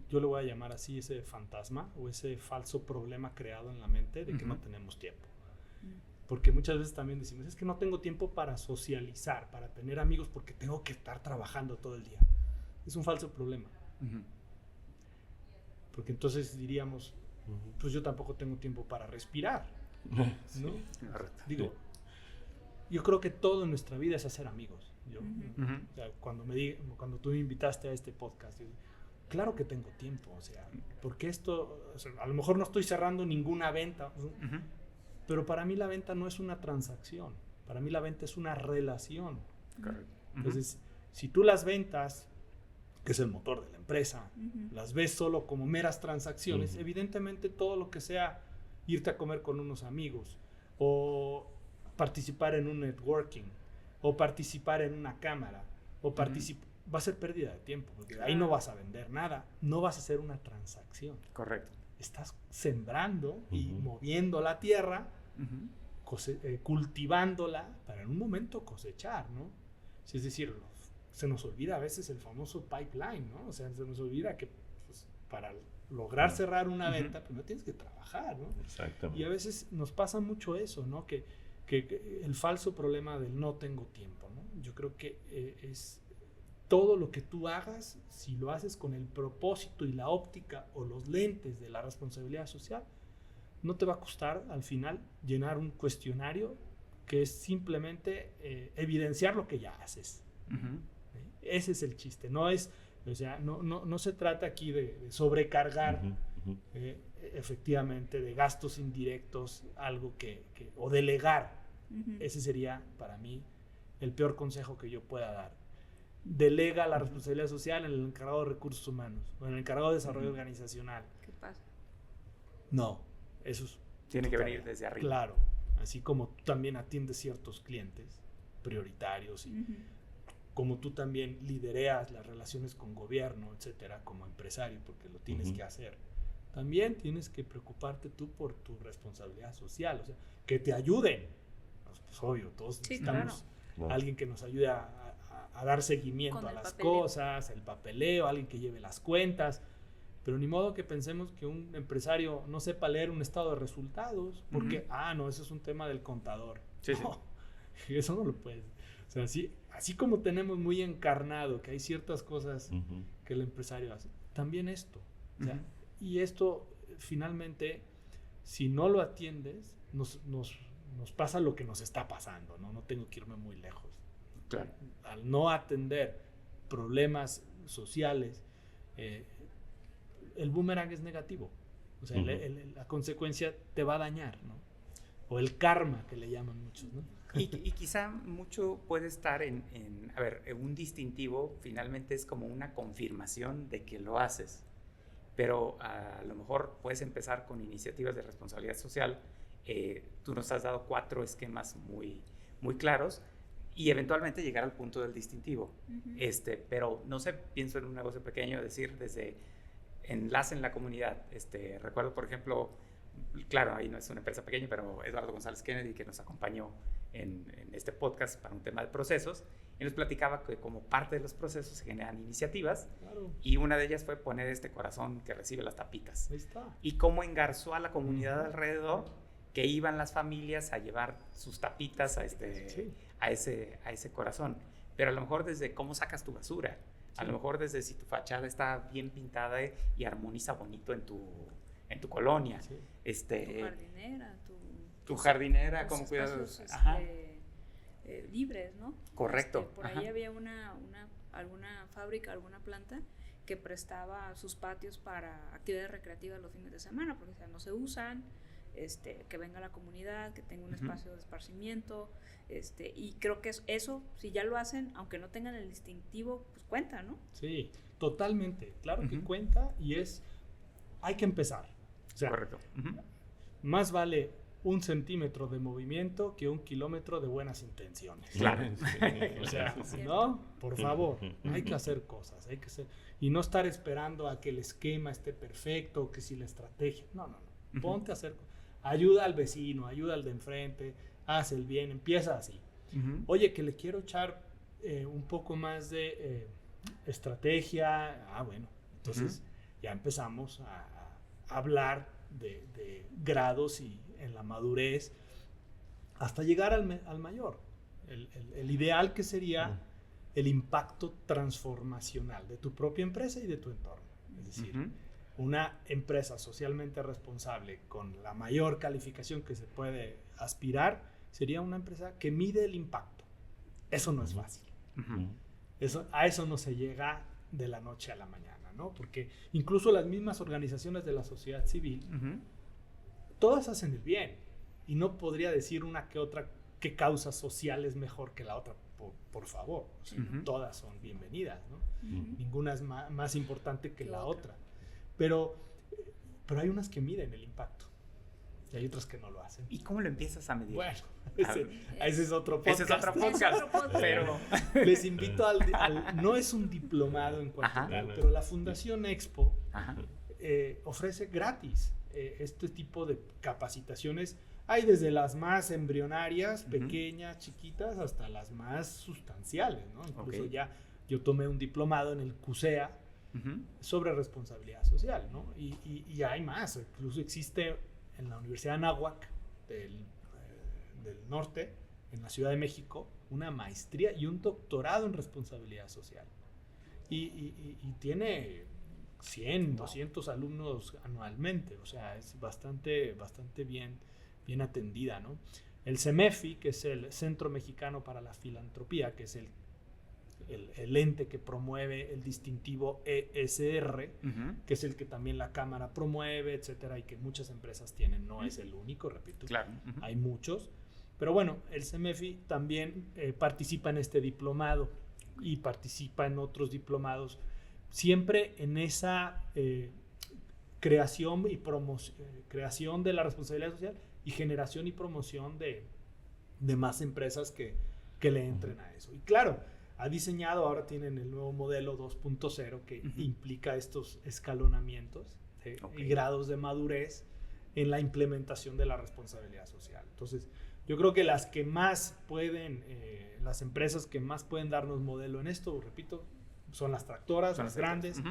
yo le voy a llamar así, ese fantasma o ese falso problema creado en la mente de que no tenemos tiempo. Porque muchas veces también decimos, es que no tengo tiempo para socializar, para tener amigos, porque tengo que estar trabajando todo el día. Es un falso problema. Porque entonces diríamos, pues yo tampoco tengo tiempo para respirar, ¿no? Correcto. Digo, yo creo que todo en nuestra vida es hacer amigos. O sea, cuando tú me invitaste a este podcast, yo, claro que tengo tiempo, o sea, porque esto, o sea, a lo mejor no estoy cerrando ninguna venta, pero para mí la venta no es una transacción, para mí la venta es una relación. Correcto. Entonces, si tú las ventas, que es el motor de la empresa, las ves solo como meras transacciones, evidentemente todo lo que sea irte a comer con unos amigos, o participar en un networking, o participar en una cámara, o va a ser pérdida de tiempo, porque ahí no vas a vender nada, no vas a hacer una transacción. Correcto. Estás sembrando y moviendo la tierra, cultivándola para en un momento cosechar, ¿no? Es decir, se nos olvida a veces el famoso pipeline, ¿no? O sea, se nos olvida que pues, para lograr cerrar una venta, primero tienes que trabajar, ¿no? Exactamente. Y a veces nos pasa mucho eso, ¿no? Que el falso problema del no tengo tiempo, ¿no? Yo creo que es todo lo que tú hagas, si lo haces con el propósito y la óptica o los lentes de la responsabilidad social, no te va a costar al final llenar un cuestionario que es simplemente evidenciar lo que ya haces. Ese es el chiste, no es, o sea, no se trata aquí de sobrecargar efectivamente de gastos indirectos algo o delegar. Ese sería para mí el peor consejo que yo pueda dar. Delega la responsabilidad social en el encargado de recursos humanos o en el encargado de desarrollo organizacional. ¿Qué pasa? No, eso tiene que venir desde arriba. Claro, así como tú también atiendes ciertos clientes prioritarios y como tú también lidereas las relaciones con gobierno, etcétera, como empresario, porque lo tienes que hacer. También tienes que preocuparte tú por tu responsabilidad social, o sea, que te ayuden. Pues obvio, todos necesitamos alguien que nos ayude a dar seguimiento a las cosas, el papeleo, alguien que lleve las cuentas, pero ni modo que pensemos que un empresario no sepa leer un estado de resultados, porque, no, eso es un tema del contador. No, eso no lo puedes. O sea, así como tenemos muy encarnado que hay ciertas cosas que el empresario hace, también esto. O sea, y esto, finalmente, si no lo atiendes, nos pasa lo que nos está pasando, ¿no? No tengo que irme muy lejos. Claro. Al no atender problemas sociales, el boomerang es negativo. O sea, la consecuencia te va a dañar, ¿no? O el karma, que le llaman muchos, ¿no? Y quizá mucho puede estar a ver, un distintivo finalmente es como una confirmación de que lo haces, pero a lo mejor puedes empezar con iniciativas de responsabilidad social. Tú nos has dado 4 esquemas muy, muy claros y eventualmente llegar al punto del distintivo. Pero no sé, pienso en un negocio pequeño, decir desde enlace en la comunidad. Recuerdo, por ejemplo, claro, ahí no es una empresa pequeña, pero Eduardo González Kennedy, que nos acompañó en este podcast para un tema de procesos, y nos platicaba que como parte de los procesos se generan iniciativas, y una de ellas fue poner este corazón que recibe las tapitas. Ahí está. Y cómo engarzó a la comunidad alrededor, que iban las familias a llevar sus tapitas a ese corazón. Pero a lo mejor desde cómo sacas tu basura, a lo mejor desde si tu fachada está bien pintada y armoniza bonito en tu colonia. Tu jardinera, tu jardinera, cómo cuidas libres, ¿no? Correcto. Por ahí había alguna fábrica, alguna planta que prestaba sus patios para actividades recreativas los fines de semana, porque no se usan, que venga la comunidad, que tenga un espacio de esparcimiento, y creo que eso, si ya lo hacen, aunque no tengan el distintivo, pues cuenta, ¿no? Sí, totalmente, claro que cuenta y hay que empezar. O sea, correcto. Más vale 1 centímetro de movimiento que 1 kilómetro de buenas intenciones. Claro. O sea, ¿no? Por favor, hay que hacer cosas, y no estar esperando a que el esquema esté perfecto, que si la estrategia, no. Ponte a hacer, ayuda al vecino, ayuda al de enfrente, haz el bien, empieza así. Oye, que le quiero echar un poco más de estrategia, bueno, entonces ya empezamos a hablar de grados y en la madurez hasta llegar al mayor. El ideal que sería el impacto transformacional de tu propia empresa y de tu entorno. Es decir, una empresa socialmente responsable con la mayor calificación que se puede aspirar sería una empresa que mide el impacto. Eso no es fácil. A eso no se llega de la noche a la mañana, ¿no? Porque incluso las mismas organizaciones de la sociedad civil, todas hacen el bien. Y no podría decir una que otra qué causa social es mejor que la otra, por favor. O sea, todas son bienvenidas, ¿no? Ninguna es más importante que la otra. Pero hay unas que miden el impacto. Y hay otras que no lo hacen. ¿Y cómo lo empiezas a medir? Bueno, ese es otro podcast. Ese es otro podcast. Pero les invito no es un diplomado en cuanto tal, pero la Fundación Expo ofrece gratis este tipo de capacitaciones. Hay desde las más embrionarias, pequeñas, chiquitas, hasta las más sustanciales, ¿no? Incluso ya yo tomé un diplomado en el CUSEA sobre responsabilidad social, ¿no? Y hay más. Incluso existe en la Universidad de Anáhuac del Norte, en la Ciudad de México, una maestría y un doctorado en responsabilidad social. Y tiene 100, 200 alumnos anualmente. O sea, es bastante bien atendida, ¿no? El CEMEFI, que es el Centro Mexicano para la Filantropía, que es el ente que promueve el distintivo ESR, que es el que también la Cámara promueve, etcétera, y que muchas empresas tienen. No es el único, repito. Claro. Hay muchos. Pero bueno, el CEMEFI también participa en este diplomado y participa en otros diplomados, siempre en esa creación de la responsabilidad social y generación y promoción de más empresas que le entren a eso. Y claro, ha diseñado, ahora tienen el nuevo modelo 2.0 que implica estos escalonamientos y grados de madurez en la implementación de la responsabilidad social. Entonces, yo creo que las que más pueden, las empresas que más pueden darnos modelo en esto, repito, son las tractoras, las grandes,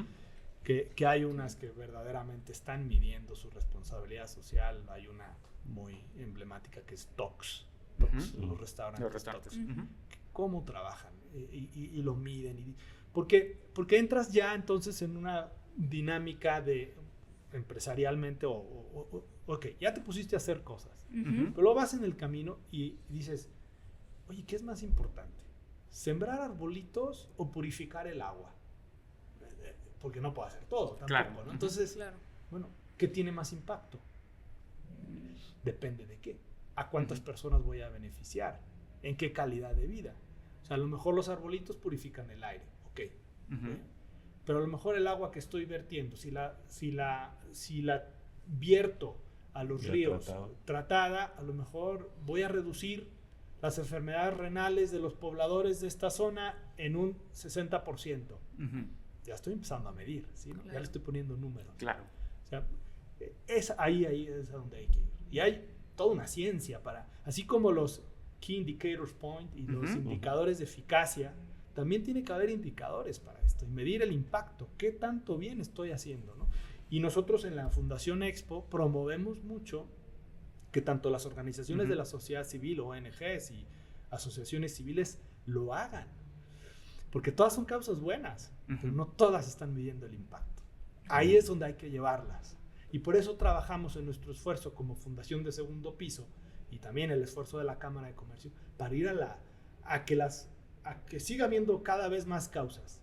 que hay unas que verdaderamente están midiendo su responsabilidad social. Hay una muy emblemática que es TOX, los restaurantes TOX. ¿Cómo trabajan? Y lo miden. Porque entras ya entonces en una dinámica de empresarialmente, ok, ya te pusiste a hacer cosas, pero luego vas en el camino y dices, oye, ¿qué es más importante? ¿Sembrar arbolitos o purificar el agua? Porque no puedo hacer todo tampoco, claro, ¿no? Entonces, bueno, ¿qué tiene más impacto? Depende de qué. ¿A cuántas personas voy a beneficiar? ¿En qué calidad de vida? O sea, a lo mejor los arbolitos purifican el aire, ok. Pero a lo mejor el agua que estoy vertiendo, si la vierto a los ríos tratada, a lo mejor voy a reducir las enfermedades renales de los pobladores de esta zona en un 60%. Ya estoy empezando a medir, ¿sí? Claro. Ya le estoy poniendo números. Claro. O sea, ahí es a donde hay que ir. Y hay toda una ciencia así como los Key Indicators Point y los indicadores de eficacia, también tiene que haber indicadores para esto y medir el impacto, qué tanto bien estoy haciendo, ¿no? Y nosotros en la Fundación Expo promovemos mucho que tanto las organizaciones de la sociedad civil, ONGs y asociaciones civiles lo hagan, porque todas son causas buenas, pero no todas están midiendo el impacto. Ahí es donde hay que llevarlas, y por eso trabajamos en nuestro esfuerzo como Fundación de Segundo Piso y también el esfuerzo de la Cámara de Comercio para ir a que siga habiendo cada vez más causas,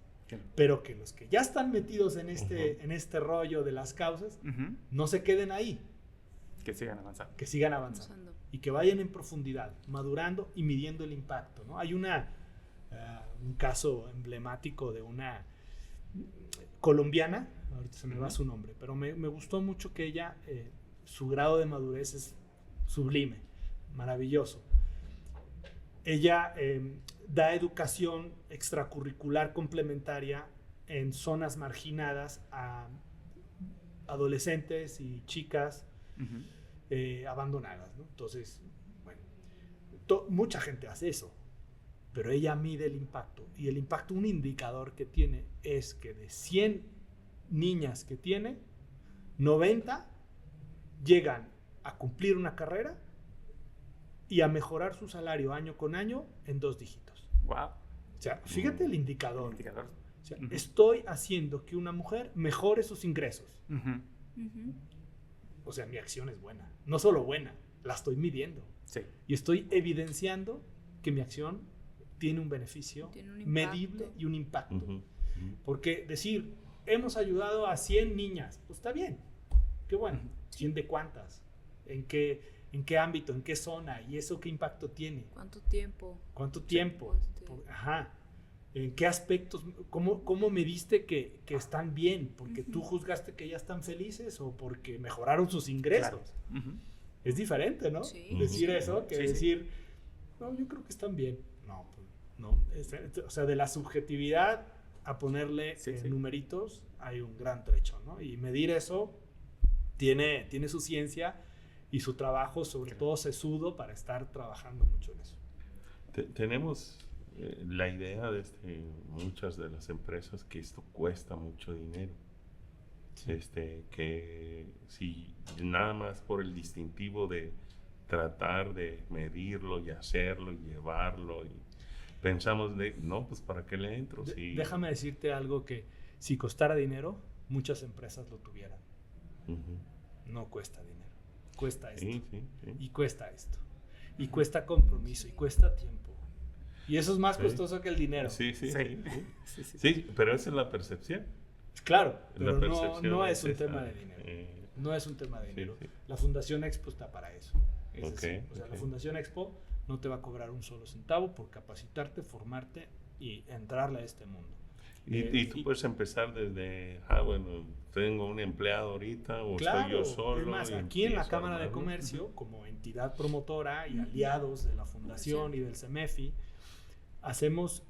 pero que los que ya están metidos en este rollo de las causas no se queden ahí, que sigan avanzando, y que vayan en profundidad, madurando y midiendo el impacto, ¿no? Hay un caso emblemático de una colombiana, ahorita se me va su nombre, pero me gustó mucho que ella, su grado de madurez es sublime, maravilloso. Ella da educación extracurricular complementaria en zonas marginadas a adolescentes y chicas abandonadas, ¿no? Entonces, bueno, mucha gente hace eso, pero ella mide el impacto. Y el impacto, un indicador que tiene es que de 100 niñas que tiene, 90 llegan a cumplir una carrera y a mejorar su salario año con año en 2 dígitos. Wow. O sea, fíjate el indicador. O sea, Ujú. estoy haciendo que una mujer mejore sus ingresos. Ujú. Ujú. O sea, mi acción es buena. No solo buena, la estoy midiendo. Sí. Y estoy evidenciando que mi acción tiene un beneficio Tiene un impacto. medible y un impacto. Ujú, ujú. Porque decir, hemos ayudado a 100 niñas, pues está bien. Qué bueno. ¿100 de cuántas? ¿En qué ámbito? ¿En qué zona? ¿Y eso qué impacto tiene? ¿Cuánto tiempo? ¿Cuánto tiempo? Pues, Ajá. ¿En qué aspectos? ¿Cómo mediste que están bien? ¿Porque tú juzgaste que ya están felices o porque mejoraron sus ingresos? Claro. Ujú. Es diferente, ¿no? Sí. Decir eso que Sí, sí. decir, no, yo creo que están bien. No, pues, no. O sea, de la subjetividad a ponerle Sí, sí. numeritos hay un gran trecho, ¿no? Y medir eso tiene su ciencia y su trabajo, sobre todo sesudo, para estar trabajando mucho en eso. Tenemos la idea de muchas de las empresas que esto cuesta mucho dinero. Que si nada más por el distintivo de tratar de medirlo y hacerlo y llevarlo y pensamos no, pues ¿para qué le entro? Déjame decirte algo que si costara dinero, muchas empresas lo tuvieran. Ujú. No cuesta dinero, cuesta esto. Sí, sí, sí. Y cuesta esto. Y cuesta compromiso, y cuesta tiempo. Y eso es más Sí. costoso que el dinero. Sí, sí, Sí. sí, sí. Sí, sí. Sí, pero esa es la percepción. Claro, La pero percepción no es un esa, tema de dinero. No es un tema de sí, dinero. sí. La Fundación Expo está para eso. Es Ok, decir, o sea, la ok. Fundación Expo no te va a cobrar un solo centavo por capacitarte, formarte y entrarle a este mundo. Y tú puedes empezar desde, bueno, tengo un empleado ahorita o Claro, estoy yo solo. es más, y aquí en la empiezo a Cámara de armarlo. Comercio, como entidad promotora y aliados de la Fundación y del CEMEFI, hacemos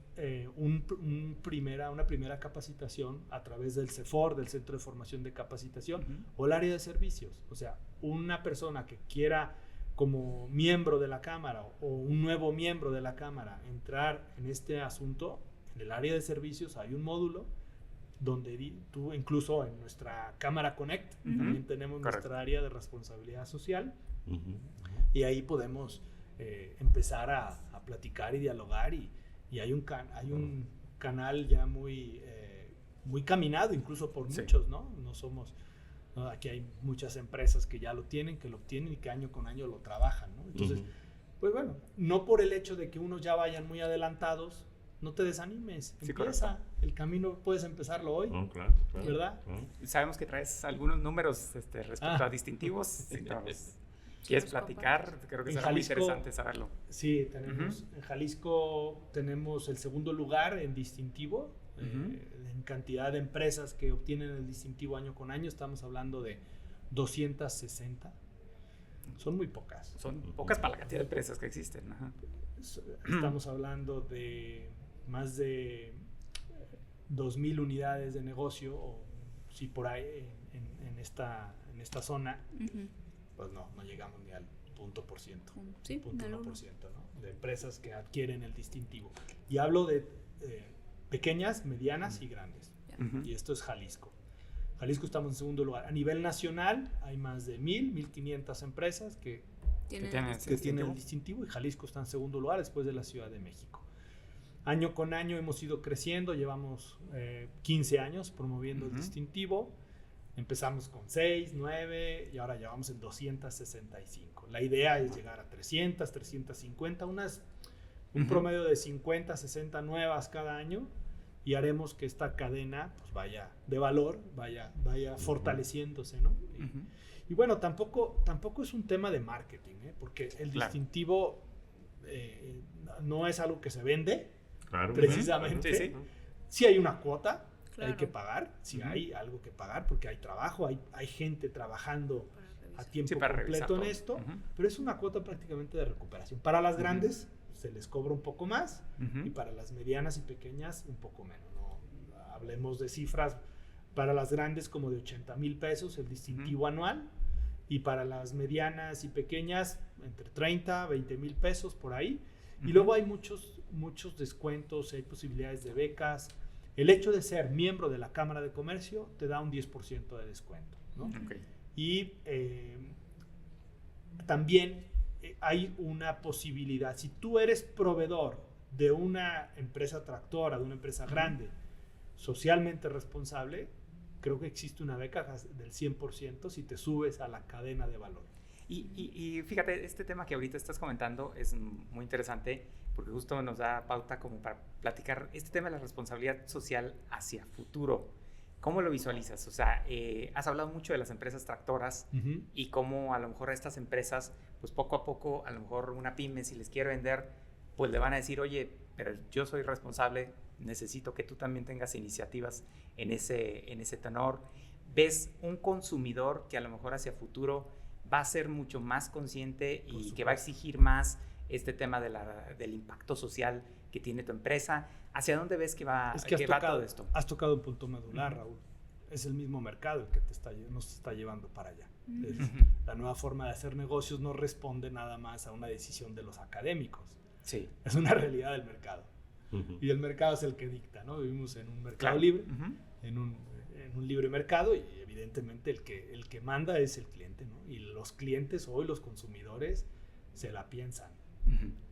una primera capacitación a través del CEFOR, del Centro de Formación de Capacitación, o el área de servicios. O sea, una persona que quiera como miembro de la Cámara o un nuevo miembro de la Cámara entrar en este asunto, en el área de servicios hay un módulo donde tú, incluso en nuestra Cámara Connect, también tenemos Correcto. nuestra área de responsabilidad social, Ujú. y ahí podemos empezar a platicar y dialogar, y hay un canal ya muy caminado incluso por Sí. muchos, ¿no? ¿no? Aquí hay muchas empresas que ya lo obtienen y que año con año lo trabajan, ¿no? Entonces, Ujú. pues bueno, no por el hecho de que unos ya vayan muy adelantados, no te desanimes, Sí, empieza, el camino puedes empezarlo hoy, No, claro, claro, ¿verdad? claro. Sabemos que traes algunos números respecto a distintivos. Si nos quieres platicar, creo que En será muy Jalisco- interesante saberlo. Sí, tenemos, en Jalisco tenemos el segundo lugar en distintivo, en cantidad de empresas que obtienen el distintivo año con año, estamos hablando de 260. Son muy pocas. Son pocas para la cantidad de empresas que existen. Ajá. Estamos hablando de más de 2,000 unidades de negocio, o si por ahí en esta zona, Ujú. pues no llegamos ni al 0.1%. Sí, Punto del 1%, ¿no? De empresas que adquieren el distintivo. Y hablo de pequeñas, medianas y grandes. Ujú. Y esto es Jalisco. Jalisco estamos en segundo lugar. A nivel nacional hay más de 1,500 empresas que Tienen tienen este- tienen el distintivo, y Jalisco está en segundo lugar después de la Ciudad de México. Año con año hemos ido creciendo, llevamos 15 años promoviendo el distintivo. Empezamos con 6, 9 y ahora ya vamos en 265. La idea es llegar a 300, 350, un promedio de 50, 60 nuevas cada año, y haremos que esta cadena pues vaya de valor, vaya fortaleciéndose, ¿no? Y bueno, tampoco es un tema de marketing, porque el Claro. distintivo no es algo que se vende, Claro. precisamente. Sí, sí. Sí hay una cuota que hay Claro. que pagar, sí hay algo que pagar, porque hay trabajo, hay gente trabajando a tiempo Sí, para revisar completo en todo. esto, Ujú. pero es una cuota prácticamente de recuperación. Para las grandes se les cobra un poco más Ujú. y para las medianas y pequeñas un poco menos. ¿No? Hablemos de cifras para las grandes como de 80,000 pesos el distintivo anual, y para las medianas y pequeñas entre 30, 20,000 pesos por ahí. Y luego hay muchos descuentos, hay posibilidades de becas. El hecho de ser miembro de la Cámara de Comercio te da un 10% de descuento, ¿no? Ok. Y también hay una posibilidad. Si tú eres proveedor de una empresa tractora, de una empresa grande, socialmente responsable, creo que existe una beca del 100% si te subes a la cadena de valor. Y fíjate, este tema que ahorita estás comentando es muy interesante porque justo nos da pauta como para platicar este tema de la responsabilidad social hacia futuro. ¿Cómo lo visualizas? O sea, has hablado mucho de las empresas tractoras y cómo a lo mejor a estas empresas, pues poco a poco, a lo mejor una pyme, si les quiere vender, pues le van a decir, oye, pero yo soy responsable, necesito que tú también tengas iniciativas en ese tenor. ¿Ves un consumidor que a lo mejor hacia futuro va a ser mucho más consciente y que va a exigir más este tema del impacto social que tiene tu empresa? ¿Hacia dónde ves que va, todo esto? Has tocado un punto medular, Raúl. Es el mismo mercado el que nos está llevando para allá. La nueva forma de hacer negocios no responde nada más a una decisión de los académicos. Sí. Es una realidad del mercado. Y el mercado es el que dicta, ¿no? Vivimos en un mercado libre, en un libre mercado, y evidentemente el que manda es el cliente, ¿no? Y los clientes hoy, los consumidores, se la piensan.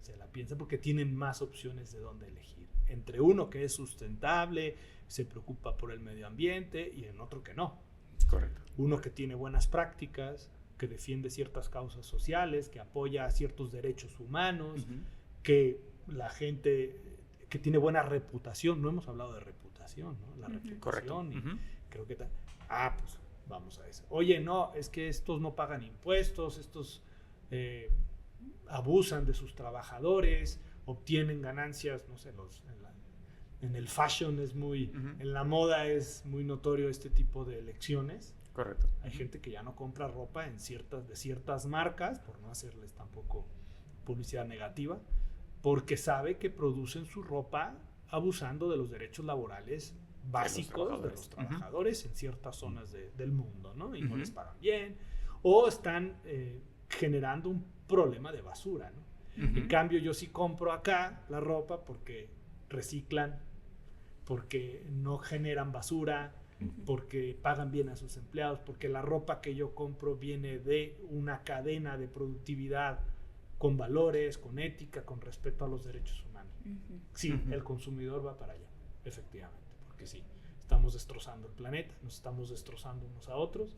Se la piensan porque tienen más opciones de dónde elegir. Entre uno que es sustentable, se preocupa por el medio ambiente, y en otro que no. Correcto. Uno que tiene buenas prácticas, que defiende ciertas causas sociales, que apoya ciertos derechos humanos, que la gente que tiene buena reputación. No hemos hablado de reputación, ¿no? La reputación. Correcto. Y creo que pues vamos a eso. Oye, no, es que estos no pagan impuestos, estos abusan de sus trabajadores, obtienen ganancias, no sé, en el fashion es muy, en la moda es muy notorio este tipo de elecciones. Correcto. Hay gente que ya no compra ropa de ciertas marcas, por no hacerles tampoco publicidad negativa, porque sabe que producen su ropa abusando de los derechos laborales básicos de los trabajadores en ciertas zonas del mundo, ¿no? Y no les pagan bien, o están generando un problema de basura, ¿no? En cambio, yo sí compro acá la ropa porque reciclan, porque no generan basura, porque pagan bien a sus empleados, porque la ropa que yo compro viene de una cadena de productividad con valores, con ética, con respeto a los derechos humanos. Sí, el consumidor va para allá, efectivamente, porque sí, estamos destrozando el planeta, nos estamos destrozando unos a otros,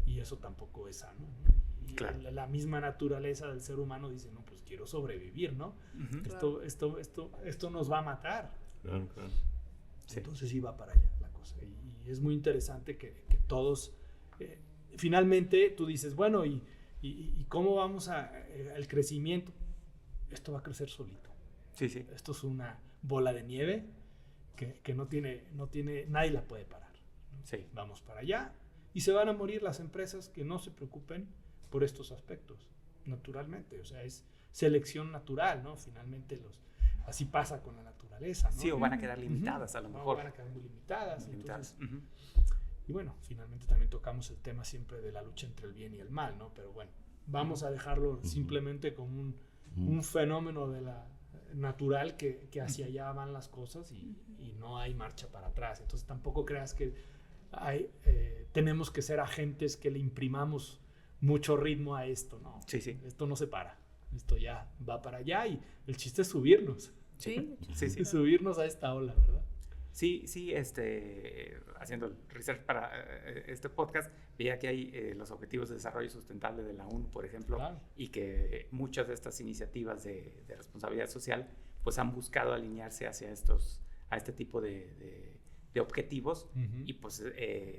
y eso tampoco es sano, ¿no? Y la misma naturaleza del ser humano dice, no, pues quiero sobrevivir, ¿no? Esto nos va a matar. Claro. Sí. Entonces sí va para allá la cosa. Y es muy interesante que todos, finalmente tú dices, bueno, ¿y cómo vamos al crecimiento? Esto va a crecer solito. Sí. Esto es una bola de nieve que no tiene, nadie la puede parar, ¿no? Sí. Vamos para allá y se van a morir las empresas que no se preocupen por estos aspectos, naturalmente. O sea, es selección natural, ¿no? Finalmente así pasa con la naturaleza, ¿no? Sí, o van a quedar limitadas a lo mejor. Van a quedar muy limitadas. Entonces, y bueno, finalmente también tocamos el tema siempre de la lucha entre el bien y el mal, ¿no? Pero bueno, vamos a dejarlo simplemente como un fenómeno de la natural que hacia allá van las cosas y no hay marcha para atrás. Entonces tampoco creas que tenemos que ser agentes que le imprimamos mucho ritmo a esto, ¿no? Sí. Esto no se para. Esto ya va para allá y el chiste es subirnos. Sí. Subirnos a esta ola, ¿verdad? Sí, haciendo el research para este podcast, veía que hay los Objetivos de Desarrollo Sustentable de la ONU, por ejemplo, Claro. Y que muchas de estas iniciativas de responsabilidad social pues han buscado alinearse hacia este tipo de objetivos y pues,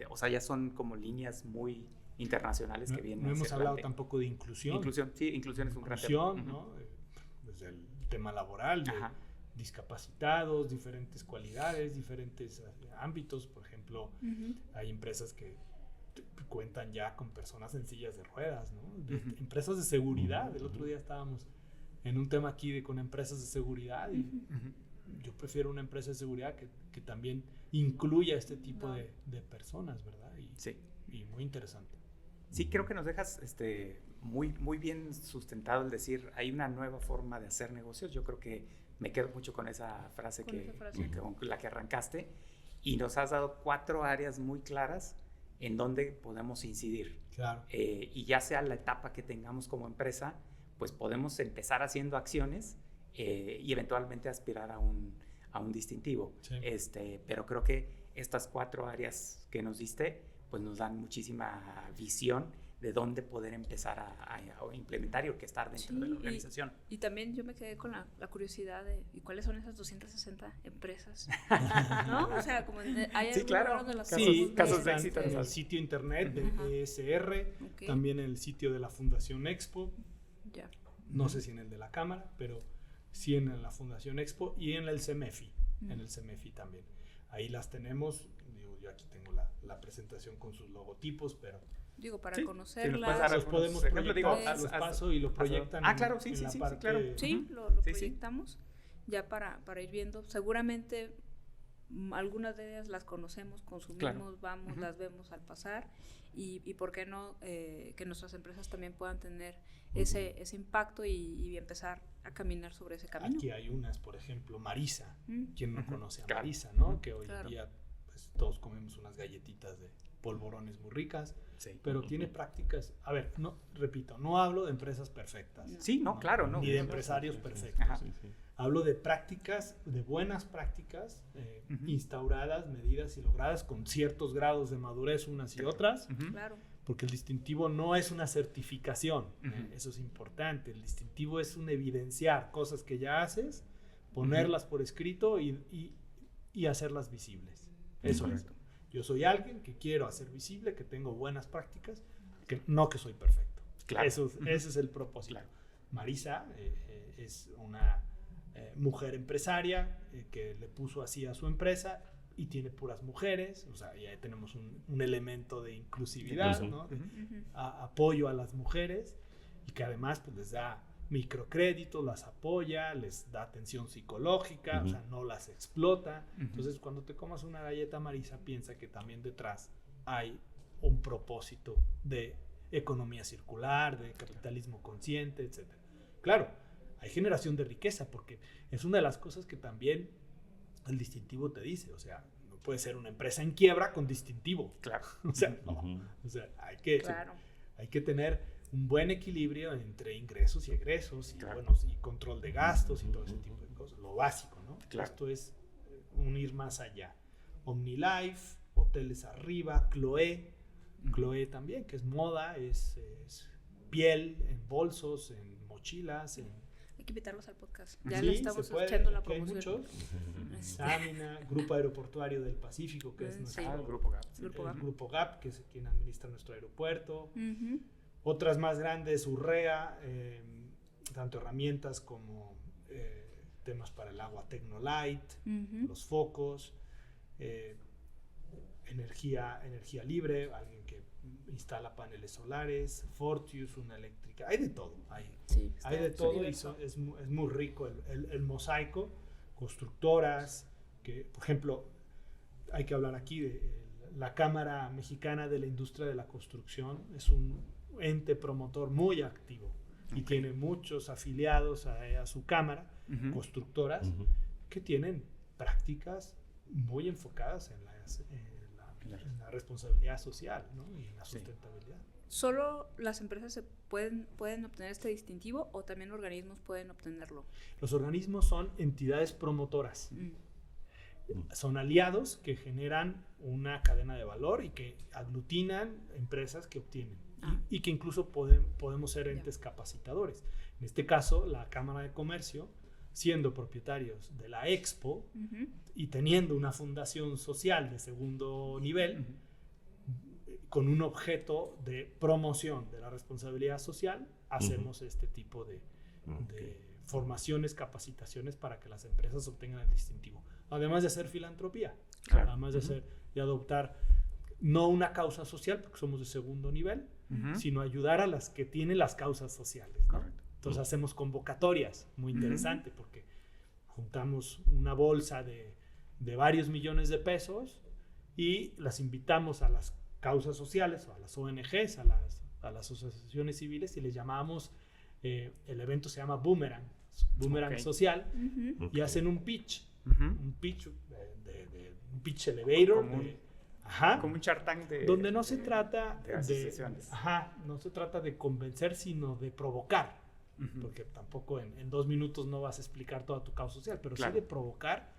o sea, ya son como líneas muy internacionales que vienen. No hemos hablado tampoco de inclusión. Inclusión es un gran tema. Inclusión, ¿no? Desde el tema laboral, de discapacitados, diferentes cualidades, diferentes ámbitos. Por ejemplo, hay empresas que cuentan ya con personas en sillas de ruedas, ¿no? Empresas de seguridad. El otro día estábamos en un tema aquí con empresas de seguridad y yo prefiero una empresa de seguridad que también incluya este tipo de personas, ¿verdad? Y muy interesante. Sí, creo que nos dejas muy, muy bien sustentado el decir, hay una nueva forma de hacer negocios. Yo creo que me quedo mucho con esa frase, con la que arrancaste, y nos has dado 4 áreas muy claras en donde podemos incidir. Claro. Y ya sea la etapa que tengamos como empresa, pues podemos empezar haciendo acciones y eventualmente aspirar a un distintivo. Sí. Pero creo que estas 4 áreas que nos diste, pues nos dan muchísima visión de dónde poder empezar a implementar y orquestar dentro de la organización. Y también yo me quedé con la curiosidad de ¿y cuáles son esas 260 empresas? ¿No? O sea, como hay sí, claro. lugares de las casos de éxito. En el sitio internet de ESR, también en el sitio de la Fundación Expo. Ya. No sé si en el de la Cámara, pero sí en la Fundación Expo y en el CEMEFI. En el CEMEFI también. Ahí las tenemos. Digo, yo aquí tengo la presentación con sus logotipos, pero digo, para sí, conocerlas. los podemos proyectar, los paso y lo proyectan. Claro, sí, claro. Sí, lo proyectamos ya para ir viendo. Seguramente algunas de ellas las conocemos, consumimos, vamos, las vemos al pasar y por qué no que nuestras empresas también puedan tener ese impacto y empezar a caminar sobre ese camino. Aquí hay unas, por ejemplo, Marisa. ¿Quién no conoce a Claro. Marisa, no? Que hoy en día pues, todos comemos unas galletitas de polvorones muy ricas, pero tiene prácticas, a ver, no hablo de empresas perfectas. Sí, claro, no. Ni de empresarios perfectos. Ajá. Hablo de prácticas, de buenas prácticas instauradas, medidas y logradas con ciertos grados de madurez unas y otras, Claro. porque el distintivo no es una certificación, eso es importante. El distintivo es un evidenciar cosas que ya haces, ponerlas por escrito y hacerlas visibles. Eso es. Yo soy alguien que quiero hacer visible, que tengo buenas prácticas, que soy perfecto. Claro. Ese es el propósito. Claro. Marisa es una mujer empresaria que le puso así a su empresa y tiene puras mujeres, o sea, ya tenemos un elemento de inclusividad, ¿no? De apoyo a las mujeres y que además pues, les da microcréditos, las apoya, les da atención psicológica, o sea, no las explota. Entonces, cuando te comas una galleta Marisa, piensa que también detrás hay un propósito de economía circular, de capitalismo consciente, etc. Claro, hay generación de riqueza, porque es una de las cosas que también el distintivo te dice, o sea, no puede ser una empresa en quiebra con distintivo. Claro. O sea, no. O sea, hay que tener un buen equilibrio entre ingresos y egresos y control de gastos y todo ese tipo de cosas, lo básico, ¿no? Claro. Esto es un ir más allá. OmniLife, Hoteles Arriba, Chloé también, que es moda, es piel en bolsos, en mochilas, Hay que invitarlos al podcast. Ya sí, le estamos se puede, echando la aquí hay promoción. muchos. Samina, Grupo Aeroportuario del Pacífico, que es nuestro el Grupo GAP. Grupo GAP, que es quien administra nuestro aeropuerto. Otras más grandes, Urrea, tanto herramientas como temas para el agua Tecnolite, los focos, energía libre, alguien que instala paneles solares, Fortius, una eléctrica, hay de todo, hay de todo y es muy rico el mosaico, constructoras, que por ejemplo, hay que hablar aquí de la Cámara Mexicana de la Industria de la Construcción, es un ente promotor muy activo y tiene muchos afiliados a su cámara, constructoras, que tienen prácticas muy enfocadas en la responsabilidad social, ¿no? Y en la sustentabilidad. ¿Solo las empresas pueden obtener este distintivo o también organismos pueden obtenerlo? Los organismos son entidades promotoras. Son aliados que generan una cadena de valor y que aglutinan empresas que obtienen. Y que incluso podemos ser entes capacitadores. En este caso, la Cámara de Comercio, siendo propietarios de la Expo y teniendo una fundación social de segundo nivel, con un objeto de promoción de la responsabilidad social, hacemos este tipo de formaciones, capacitaciones para que las empresas obtengan el distintivo. Además de hacer filantropía, además de adoptar no una causa social, porque somos de segundo nivel, sino ayudar a las que tienen las causas sociales, ¿no? Correcto. Entonces hacemos convocatorias, muy interesante, porque juntamos una bolsa de varios millones de pesos y las invitamos a las causas sociales, o a las ONGs, a las asociaciones civiles, y les llamamos, el evento se llama Boomerang Social, y hacen un pitch, un pitch un pitch elevator, como un Shark Tank donde no se trata de asociaciones. No se trata de convencer, sino de provocar, porque tampoco en 2 minutos no vas a explicar toda tu causa social, pero Claro. sí de provocar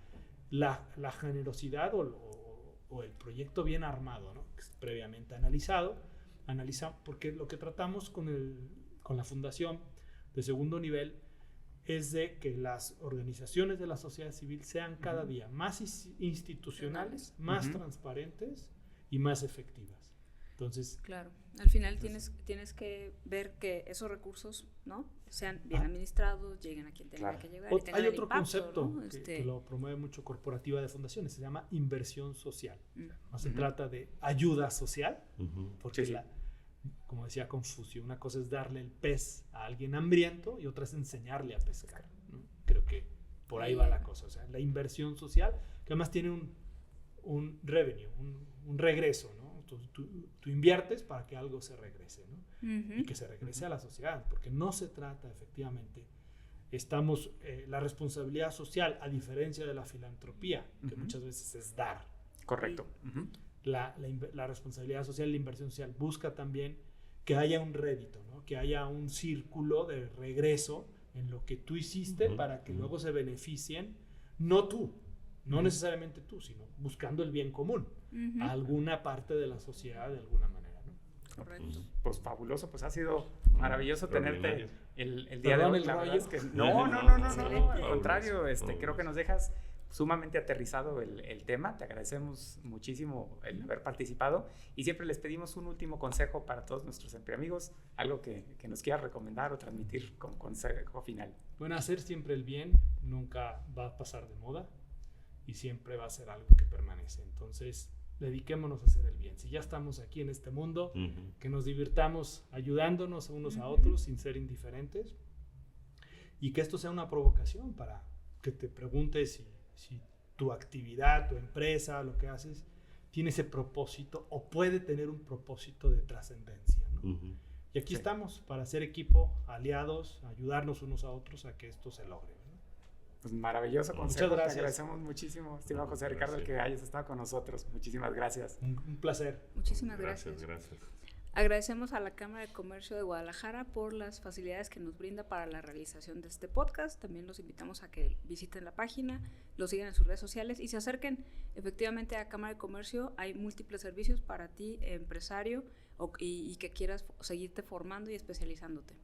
la generosidad o el proyecto bien armado, ¿no? Que es previamente analiza, porque lo que tratamos con la fundación de segundo nivel es de que las organizaciones de la sociedad civil sean cada día más institucionales, más transparentes y más efectivas. Entonces, Claro, al final tienes que ver que esos recursos, ¿no?, sean bien administrados, lleguen a quien tenga que llegar y tengan hay el otro impacto, concepto, ¿no? que lo promueve mucho Corporativa de Fundaciones, se llama inversión social. Mm. No se trata de ayuda social, porque Sí. como decía Confucio, una cosa es darle el pez a alguien hambriento y otra es enseñarle a pescar, ¿no? Creo que por ahí va la cosa. O sea, la inversión social, que además tiene un revenue, un regreso, ¿no? Tú inviertes para que algo se regrese, ¿no? Y que se regrese a la sociedad, porque no se trata, efectivamente, la responsabilidad social, a diferencia de la filantropía, que muchas veces es dar. Correcto. La responsabilidad social, la inversión social, busca también que haya un rédito, ¿no? Que haya un círculo de regreso en lo que tú hiciste para que luego se beneficien, no tú, no necesariamente tú, sino buscando el bien común a alguna parte de la sociedad de alguna manera, ¿no? Correcto. Pues fabuloso, pues ha sido maravilloso tenerte el día Perdón, de hoy. el La verdad es rollo. que no, Excelente. al contrario, creo que nos dejas sumamente aterrizado el tema. Te agradecemos muchísimo el haber participado y siempre les pedimos un último consejo para todos nuestros amigos, algo que nos quieras recomendar o transmitir como consejo final. Bueno, hacer siempre el bien nunca va a pasar de moda y siempre va a ser algo que permanece. Entonces, dediquémonos a hacer el bien. Si ya estamos aquí en este mundo, que nos divirtamos ayudándonos unos a otros sin ser indiferentes, y que esto sea una provocación para que te preguntes si tu actividad, tu empresa, lo que haces, tiene ese propósito o puede tener un propósito de trascendencia, ¿no? Y aquí estamos para ser equipo, aliados, ayudarnos unos a otros a que esto se logre, ¿no? Pues maravilloso consejo. Muchas gracias. Te agradecemos muchísimo, estimado José Ricardo, el que hayas estado con nosotros. Muchísimas gracias. Un placer. Muchísimas gracias. Agradecemos a la Cámara de Comercio de Guadalajara por las facilidades que nos brinda para la realización de este podcast. También los invitamos a que visiten la página, lo sigan en sus redes sociales y se acerquen. Efectivamente, a Cámara de Comercio hay múltiples servicios para ti, empresario, y que quieras seguirte formando y especializándote.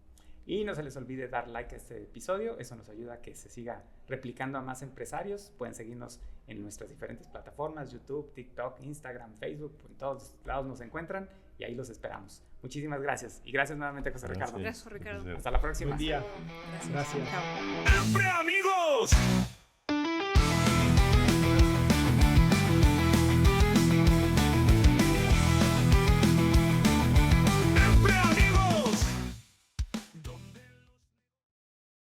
Y no se les olvide dar like a este episodio, eso nos ayuda a que se siga replicando a más empresarios. Pueden seguirnos en nuestras diferentes plataformas, YouTube, TikTok, Instagram, Facebook, en todos lados nos encuentran y ahí los esperamos. Muchísimas gracias y gracias nuevamente, José Ricardo. Gracias, Ricardo. Hasta la próxima. Buen día. Gracias. Gracias. Chao. ¡Siempre amigos!